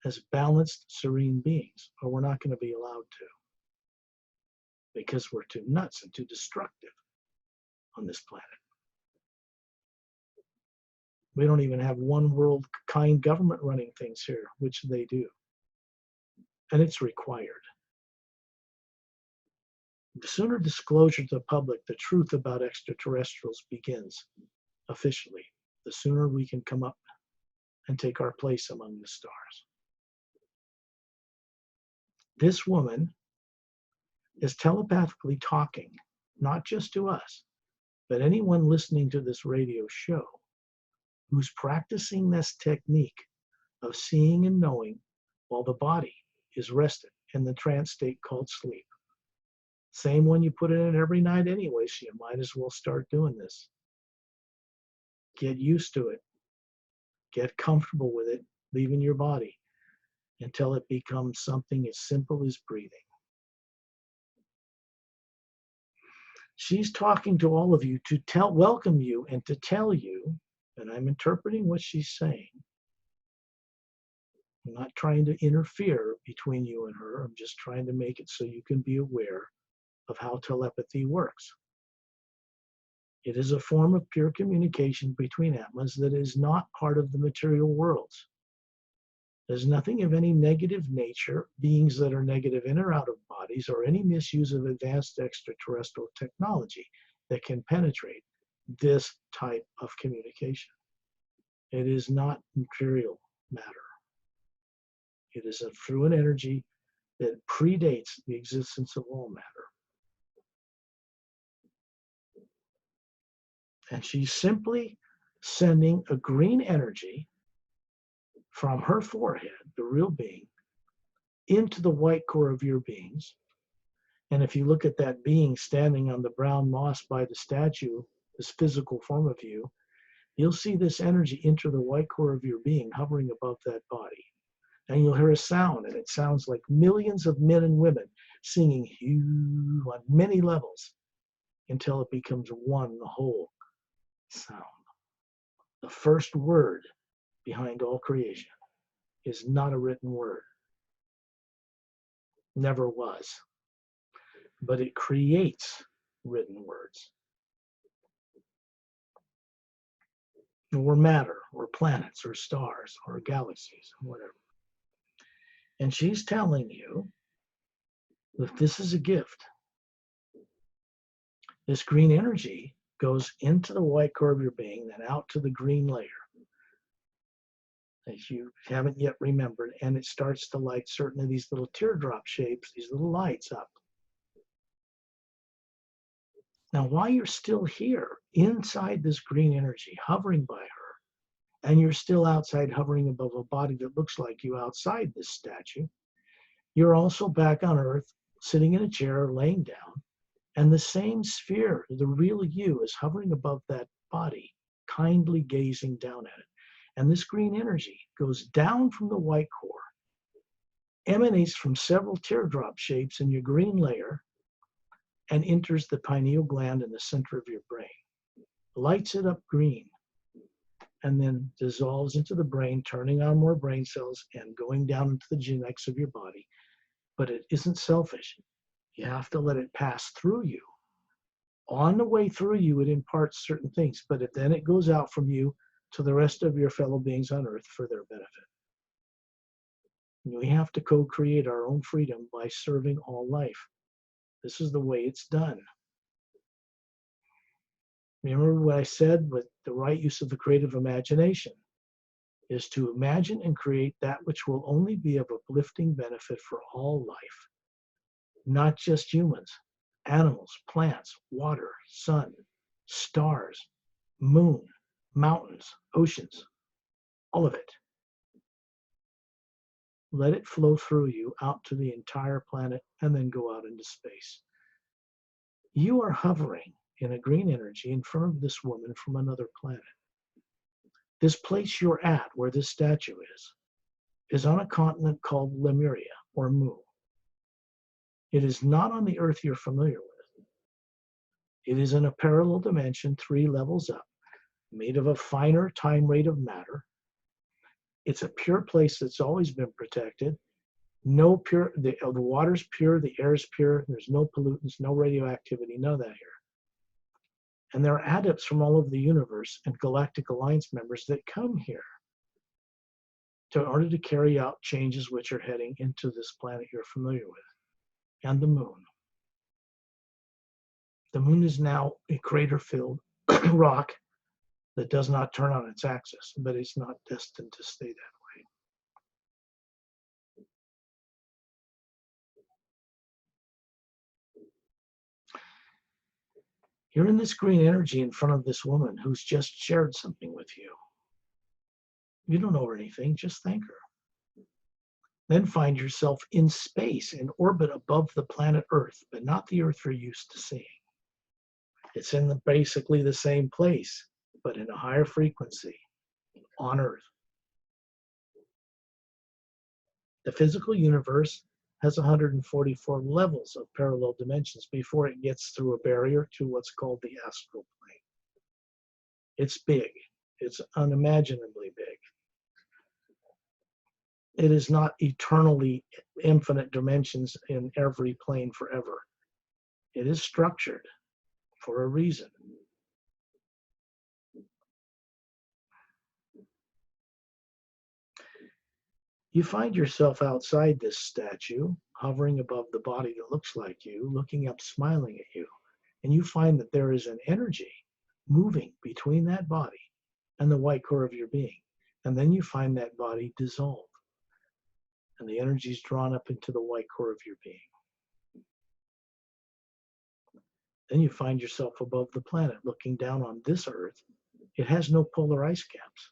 as balanced, serene beings, or we're not going to be allowed to, because we're too nuts and too destructive on this planet. We don't even have one world kind government running things here, which they do. And it's required. The sooner disclosure to the public, the truth about extraterrestrials begins officially, the sooner we can come up and take our place among the stars. This woman is telepathically talking, not just to us, but anyone listening to this radio show who's practicing this technique of seeing and knowing while the body is rested in the trance state called sleep. Same one you put it in every night anyway, so you might as well start doing this. Get used to it. Get comfortable with it, leaving your body until it becomes something as simple as breathing. She's talking to all of you to welcome you and to tell you, and I'm interpreting what she's saying. I'm not trying to interfere between you and her. I'm just trying to make it so you can be aware of how telepathy works. It is a form of pure communication between Atmas that is not part of the material worlds. There's nothing of any negative nature, beings that are negative in or out of bodies, or any misuse of advanced extraterrestrial technology that can penetrate this type of communication. It is not material matter. It is a fluid energy that predates the existence of all matter. And she's simply sending a green energy from her forehead, the real being, into the white core of your beings. And if you look at that being standing on the brown moss by the statue, this physical form of you, you'll see this energy enter the white core of your being, hovering above that body. And you'll hear a sound, and it sounds like millions of men and women singing "Hue" on many levels until it becomes one whole sound. The first word behind all creation is not a written word. Never was. But it creates written words. Or matter, or planets, or stars, or galaxies, or whatever. And she's telling you that this is a gift. This green energy goes into the white core of your being, then out to the green layer that you haven't yet remembered, and it starts to light certain of these little teardrop shapes, these little lights up. Now, while you're still here, inside this green energy, hovering by her, and you're still outside hovering above a body that looks like you outside this statue, you're also back on Earth, sitting in a chair, laying down, and the same sphere, the real you, is hovering above that body, kindly gazing down at it. And this green energy goes down from the white core, emanates from several teardrop shapes in your green layer, and enters the pineal gland in the center of your brain, lights it up green, and then dissolves into the brain, turning on more brain cells and going down into the genetics of your body. But it isn't selfish. You have to let it pass through you. On the way through you, it imparts certain things, but then it goes out from you to the rest of your fellow beings on Earth for their benefit. We have to co-create our own freedom by serving all life. This is the way it's done. Remember what I said with the right use of the creative imagination is to imagine and create that which will only be of uplifting benefit for all life, not just humans, animals, plants, water, sun, stars, moon, mountains, oceans, all of it. Let it flow through you out to the entire planet and then go out into space. You are hovering in a green energy in front of this woman from another planet. This place you're at, where this statue is on a continent called Lemuria, or Mu. It is not on the Earth you're familiar with. It is in a parallel dimension 3 levels up, made of a finer time rate of matter. It's a pure place that's always been protected. No pure, the water's pure, the air's pure, there's no pollutants, no radioactivity, none of that here. And there are adepts from all over the universe and Galactic Alliance members that come here in order to carry out changes which are heading into this planet you're familiar with, and the moon. The moon is now a crater-filled rock that does not turn on its axis, but it's not destined to stay that way. You're in this green energy in front of this woman who's just shared something with you. You don't owe her anything, just thank her. Then find yourself in space, in orbit above the planet Earth, but not the Earth you're used to seeing. It's in basically the same place, but in a higher frequency, on Earth. The physical universe has 144 levels of parallel dimensions before it gets through a barrier to what's called the astral plane. It's big. It's unimaginably big. It is not eternally infinite dimensions in every plane forever. It is structured for a reason. You find yourself outside this statue, hovering above the body that looks like you, looking up, smiling at you. And you find that there is an energy moving between that body and the white core of your being. And then you find that body dissolve. And the energy is drawn up into the white core of your being. Then you find yourself above the planet, looking down on this Earth. It has no polar ice caps.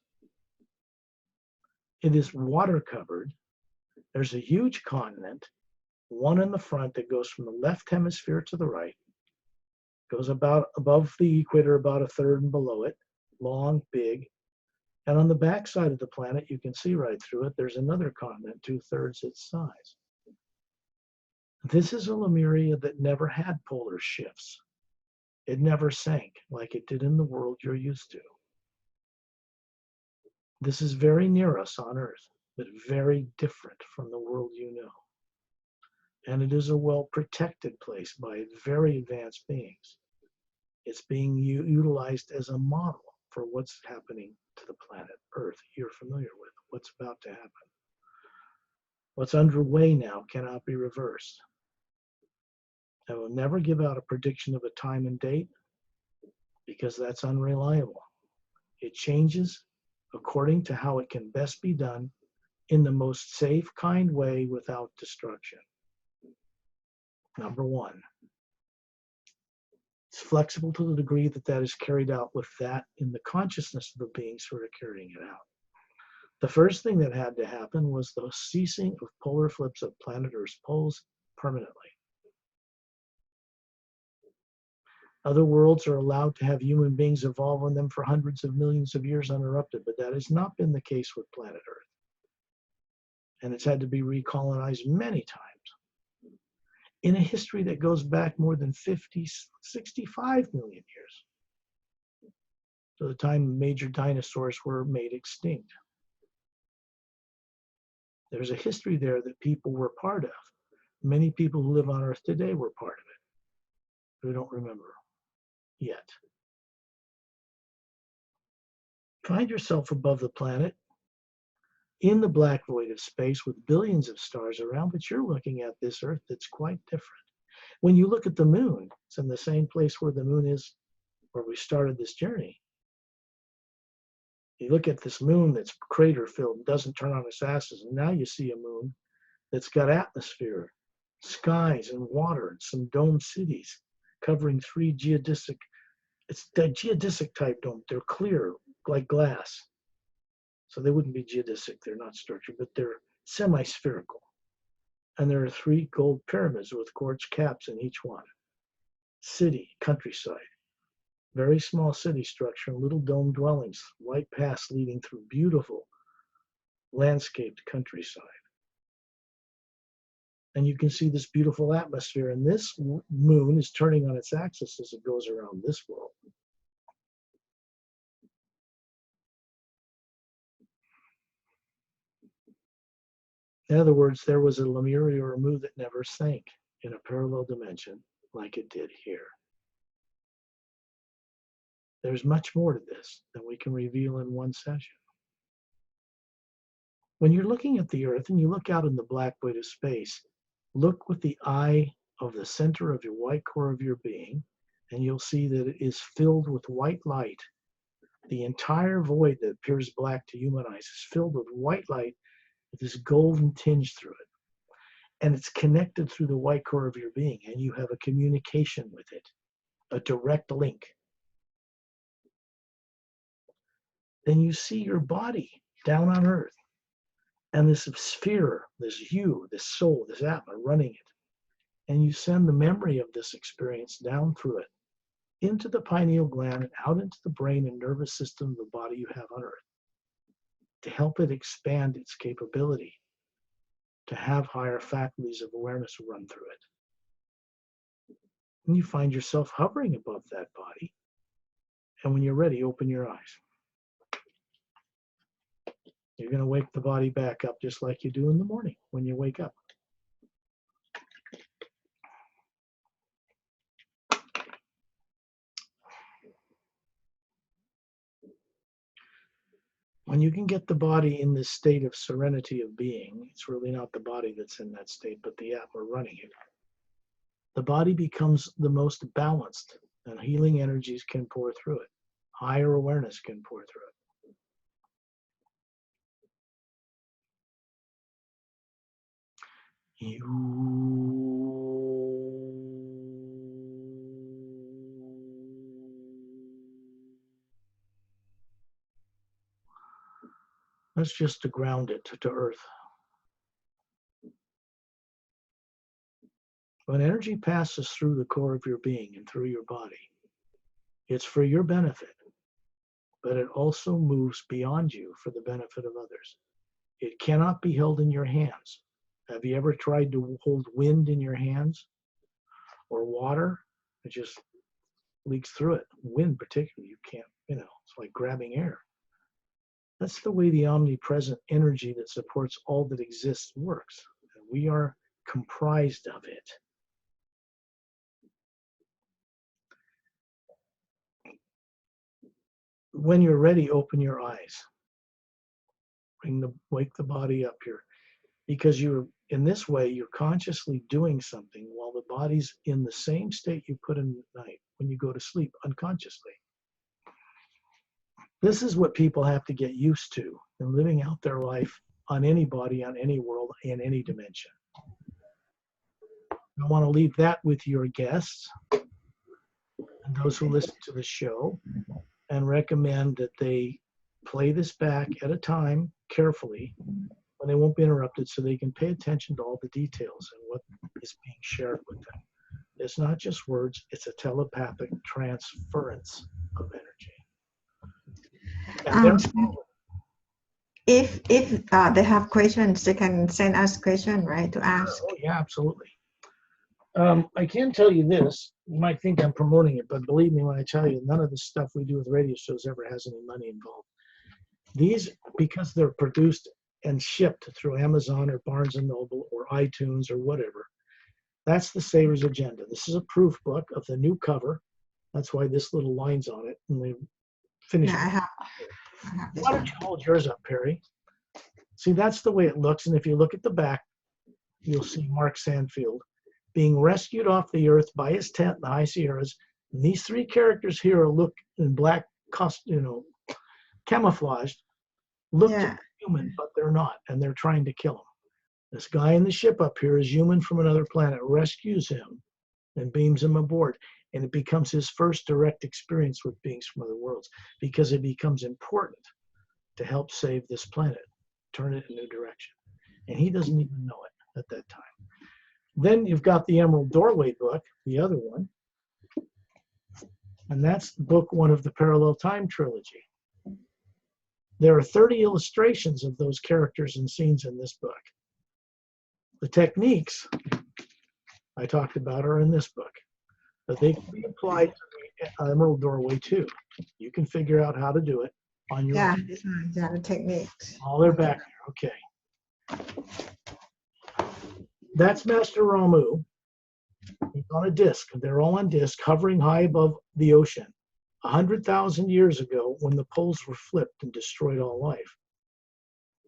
It is water covered, There's a huge continent, one in the front that goes from the left hemisphere to the right, goes about above the equator, about a third and below it, long, big. And on the back side of the planet, you can see right through it, there's another continent, 2/3 its size. This is a Lemuria that never had polar shifts. It never sank like it did in the world you're used to. This is very near us on Earth, but very different from the world you know. And it is a well-protected place by very advanced beings. It's being utilized as a model for what's happening to the planet Earth you're familiar with, what's about to happen. What's underway now cannot be reversed. I will never give out a prediction of a time and date because that's unreliable. It changes according to how it can best be done in the most safe, kind way without destruction. Number one, it's flexible to the degree that that is carried out with that in the consciousness of the beings who are carrying it out. The first thing that had to happen was the ceasing of polar flips of planet Earth's poles permanently. Other worlds are allowed to have human beings evolve on them for hundreds of millions of years uninterrupted, but that has not been the case with planet Earth. And it's had to be recolonized many times in a history that goes back more than 50, 65 million years. So the time major dinosaurs were made extinct. There's a history there that people were part of. Many people who live on Earth today were part of it. We don't remember yet. Find yourself above the planet in the black void of space with billions of stars around, but you're looking at this Earth that's quite different. When you look at the moon, it's in the same place where the moon is, where we started this journey. You look at this moon that's crater filled and doesn't turn on its axis, and now you see a moon that's got atmosphere, skies, and water, and some domed cities covering 3 geodesic. It's the geodesic type dome. They're clear like glass. So they wouldn't be geodesic, they're not structured, but they're semi-spherical. And there are 3 gold pyramids with quartz caps in each one. City, countryside, very small city structure, and little dome dwellings, white paths leading through beautiful landscaped countryside. And you can see this beautiful atmosphere, and this moon is turning on its axis as it goes around this world. In other words, there was a Lemuria or a moon that never sank in a parallel dimension like it did here. There's much more to this than we can reveal in one session. When you're looking at the Earth and you look out in the black void of space, look with the eye of the center of your white core of your being, and you'll see that it is filled with white light. The entire void that appears black to human eyes is filled with white light with this golden tinge through it. And it's connected through the white core of your being, and you have a communication with it, a direct link. Then you see your body down on Earth, and this sphere, this you, this soul, this Atma running it. And you send the memory of this experience down through it, into the pineal gland and out into the brain and nervous system of the body you have on Earth, to help it expand its capability to have higher faculties of awareness run through it. And you find yourself hovering above that body. And when you're ready, open your eyes. You're going to wake the body back up just like you do in the morning when you wake up. When you can get the body in this state of serenity of being, it's really not the body that's in that state, but the Atma running it. The body becomes the most balanced, and healing energies can pour through it. Higher awareness can pour through it. That's just to ground it to Earth. When energy passes through the core of your being and through your body, it's for your benefit, but it also moves beyond you for the benefit of others. It cannot be held in your hands. Have you ever tried to hold wind in your hands or water? It just leaks through it. Wind particularly, you can't, it's like grabbing air. That's the way the omnipresent energy that supports all that exists works. And we are comprised of it. When you're ready, open your eyes. Wake the body up here. Because in this way, you're consciously doing something while the body's in the same state you put in at night when you go to sleep unconsciously. This is what people have to get used to in living out their life on any body, on any world, in any dimension. I want to leave that with your guests and those who listen to the show, and recommend that they play this back at a time carefully when they won't be interrupted, so they can pay attention to all the details and what is being shared with them. It's not just words, it's a telepathic transference of energy. If they have questions, they can send us questions, right, to ask. Oh, yeah, absolutely. I can tell you this. You might think I'm promoting it, but believe me when I tell you, none of the stuff we do with radio shows ever has any money involved. These, because they're produced and shipped through Amazon or Barnes & Noble or iTunes or whatever, that's the Saver's Agenda. This is a proof book of the new cover. That's why this little line's on it. And they finish. Yeah, it. I have this. Why don't you hold yours up, Perry? See, that's the way it looks. And if you look at the back, you'll see Mark Sandfield being rescued off the earth by his tent in the High Sierras. And these three characters here look in black, camouflaged, look human, but they're not, and they're trying to kill him. This guy in the ship up here is human from another planet, rescues him, and beams him aboard. And it becomes his first direct experience with beings from other worlds, because it becomes important to help save this planet, turn it in a new direction. And he doesn't even know it at that time. Then you've got the Emerald Doorway book, the other one. And that's book one of the Parallel Time trilogy. There are 30 illustrations of those characters and scenes in this book. The techniques I talked about are in this book, but they can be applied to the Emerald Doorway too. You can figure out how to do it on your own. This one, the techniques. Oh, they're back there. Okay. That's Master Ramu. He's on a disc. They're all on disc, hovering high above the ocean. 100,000 years ago, when the poles were flipped and destroyed all life.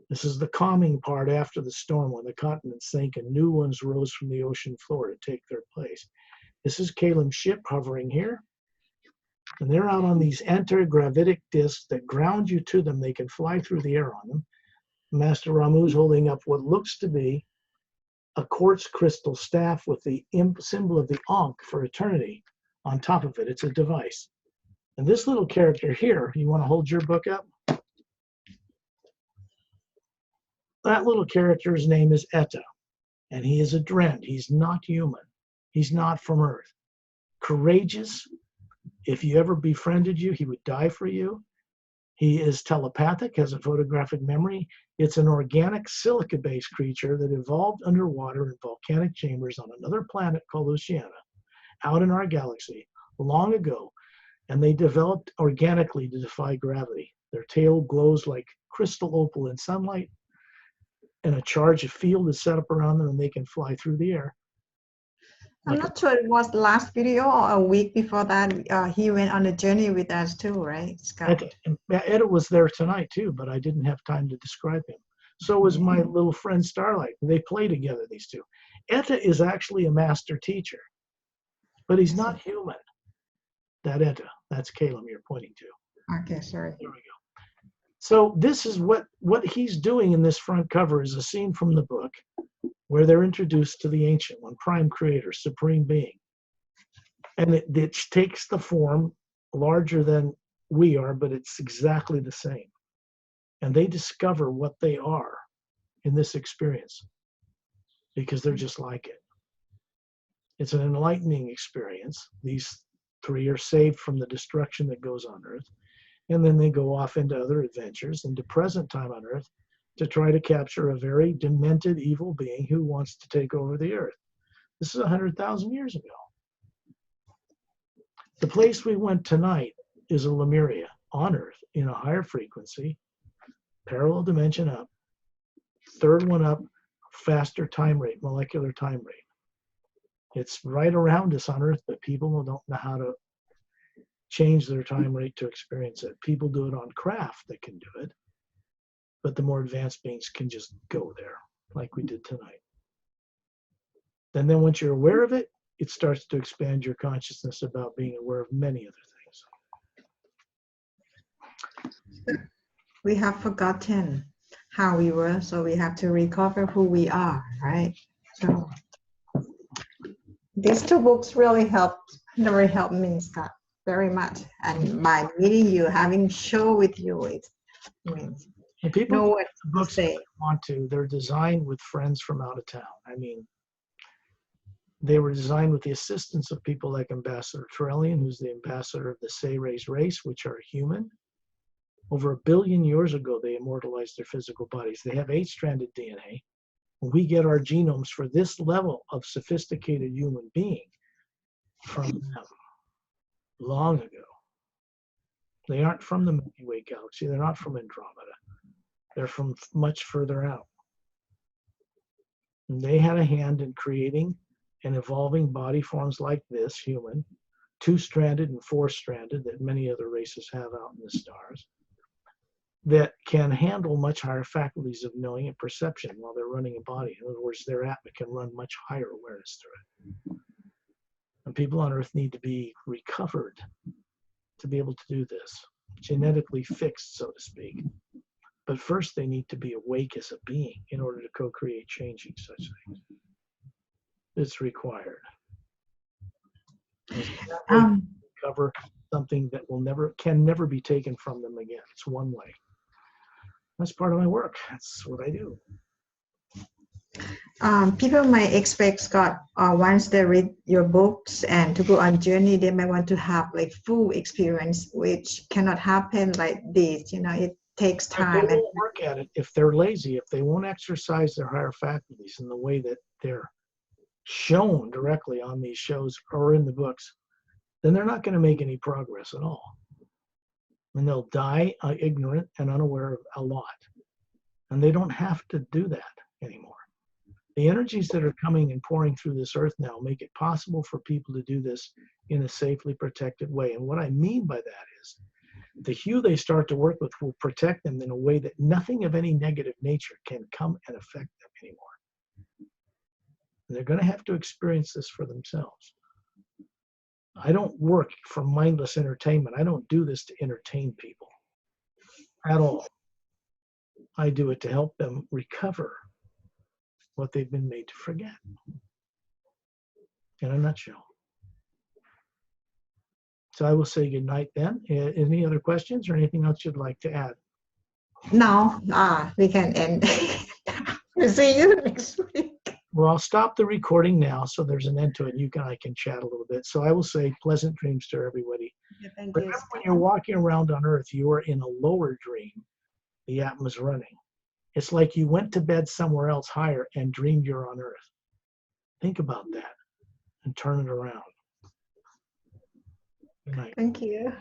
This is the calming part after the storm, when the continents sank and new ones rose from the ocean floor to take their place. This is Kalim's ship hovering here. And they're out on these anti-gravitic discs that ground you to them. They can fly through the air on them. Master Ramu's holding up what looks to be a quartz crystal staff with the symbol of the Ankh for eternity on top of it. It's a device. And this little character here, you want to hold your book up? That little character's name is Etta, and he is a Drend. He's not human. He's not from Earth. Courageous. If he ever befriended you, he would die for you. He is telepathic, has a photographic memory. It's an organic silica-based creature that evolved underwater in volcanic chambers on another planet called Oceania, out in our galaxy, long ago. And they developed organically to defy gravity. Their tail glows like crystal opal in sunlight, and a charge of field is set up around them, and they can fly through the air. I'm not sure it was the last video or a week before that. He went on a journey with us too, right, Scott? Etta was there tonight too, but I didn't have time to describe him. So was my little friend Starlight. They play together, these two. Etta is actually a master teacher, but he's not human. That Etta, that's Kalim you're pointing to. Okay, sorry. There we go. So this is what he's doing in this front cover is a scene from the book where they're introduced to the Ancient One, Prime Creator, Supreme Being. And it takes the form larger than we are, but it's exactly the same. And they discover what they are in this experience because they're just like it. It's an enlightening experience. These three are saved from the destruction that goes on Earth. And then they go off into other adventures into present time on Earth to try to capture a very demented evil being who wants to take over the Earth. This is 100,000 years ago. The place we went tonight is a Lemuria on Earth in a higher frequency, parallel dimension up, third one up, faster time rate, molecular time rate. It's right around us on Earth, but people don't know how to change their time rate to experience it. People do it on craft that can do it, but the more advanced beings can just go there, like we did tonight. And then once you're aware of it, it starts to expand your consciousness about being aware of many other things. We have forgotten how we were, so we have to recover who we are, right? So these two books really helped me, Scott, very much. And by meeting you, having show with you, it means and people know what the books to say. Want to. They're designed with friends from out of town. I mean, they were designed with the assistance of people like Ambassador Trellian, who's the ambassador of the Say-Rays race, which are human. Over 1 billion years ago, they immortalized their physical bodies. They have 8-stranded DNA. We get our genomes for this level of sophisticated human being from them long ago. They aren't from the Milky Way galaxy. They're not from Andromeda. They're from much further out. And they had a hand in creating and evolving body forms like this, human, 2-stranded and 4-stranded that many other races have out in the stars, that can handle much higher faculties of knowing and perception while they're running a body. In other words, their atma can run much higher awareness through it. And people on Earth need to be recovered to be able to do this, genetically fixed, so to speak. But first, they need to be awake as a being in order to co-create changing such things. It's required. Cover something that can never be taken from them again. It's one way. That's part of my work. That's what I do. People might expect, Scott, once they read your books and to go on journey, they might want to have like full experience, which cannot happen like this. It takes time. They won't work at it if they're lazy, if they won't exercise their higher faculties in the way that they're shown directly on these shows or in the books, then they're not going to make any progress at all. And they'll die ignorant and unaware of a lot. And they don't have to do that anymore. The energies that are coming and pouring through this earth now make it possible for people to do this in a safely protected way. And what I mean by that is the hue they start to work with will protect them in a way that nothing of any negative nature can come and affect them anymore. And they're going to have to experience this for themselves. I don't work for mindless entertainment. I don't do this to entertain people at all. I do it to help them recover what they've been made to forget. In a nutshell. So I will say good night then. Any other questions or anything else you'd like to add? No, we can end. We'll see you next week. Well, I'll stop the recording now so there's an end to it. You and I can chat a little bit. So I will say pleasant dreams to everybody. Yeah, thank Remember, you. when you're walking around on Earth, you are in a lower dream. The atma's running. It's like you went to bed somewhere else higher and dreamed you're on Earth. Think about that and turn it around. Good night. Thank you.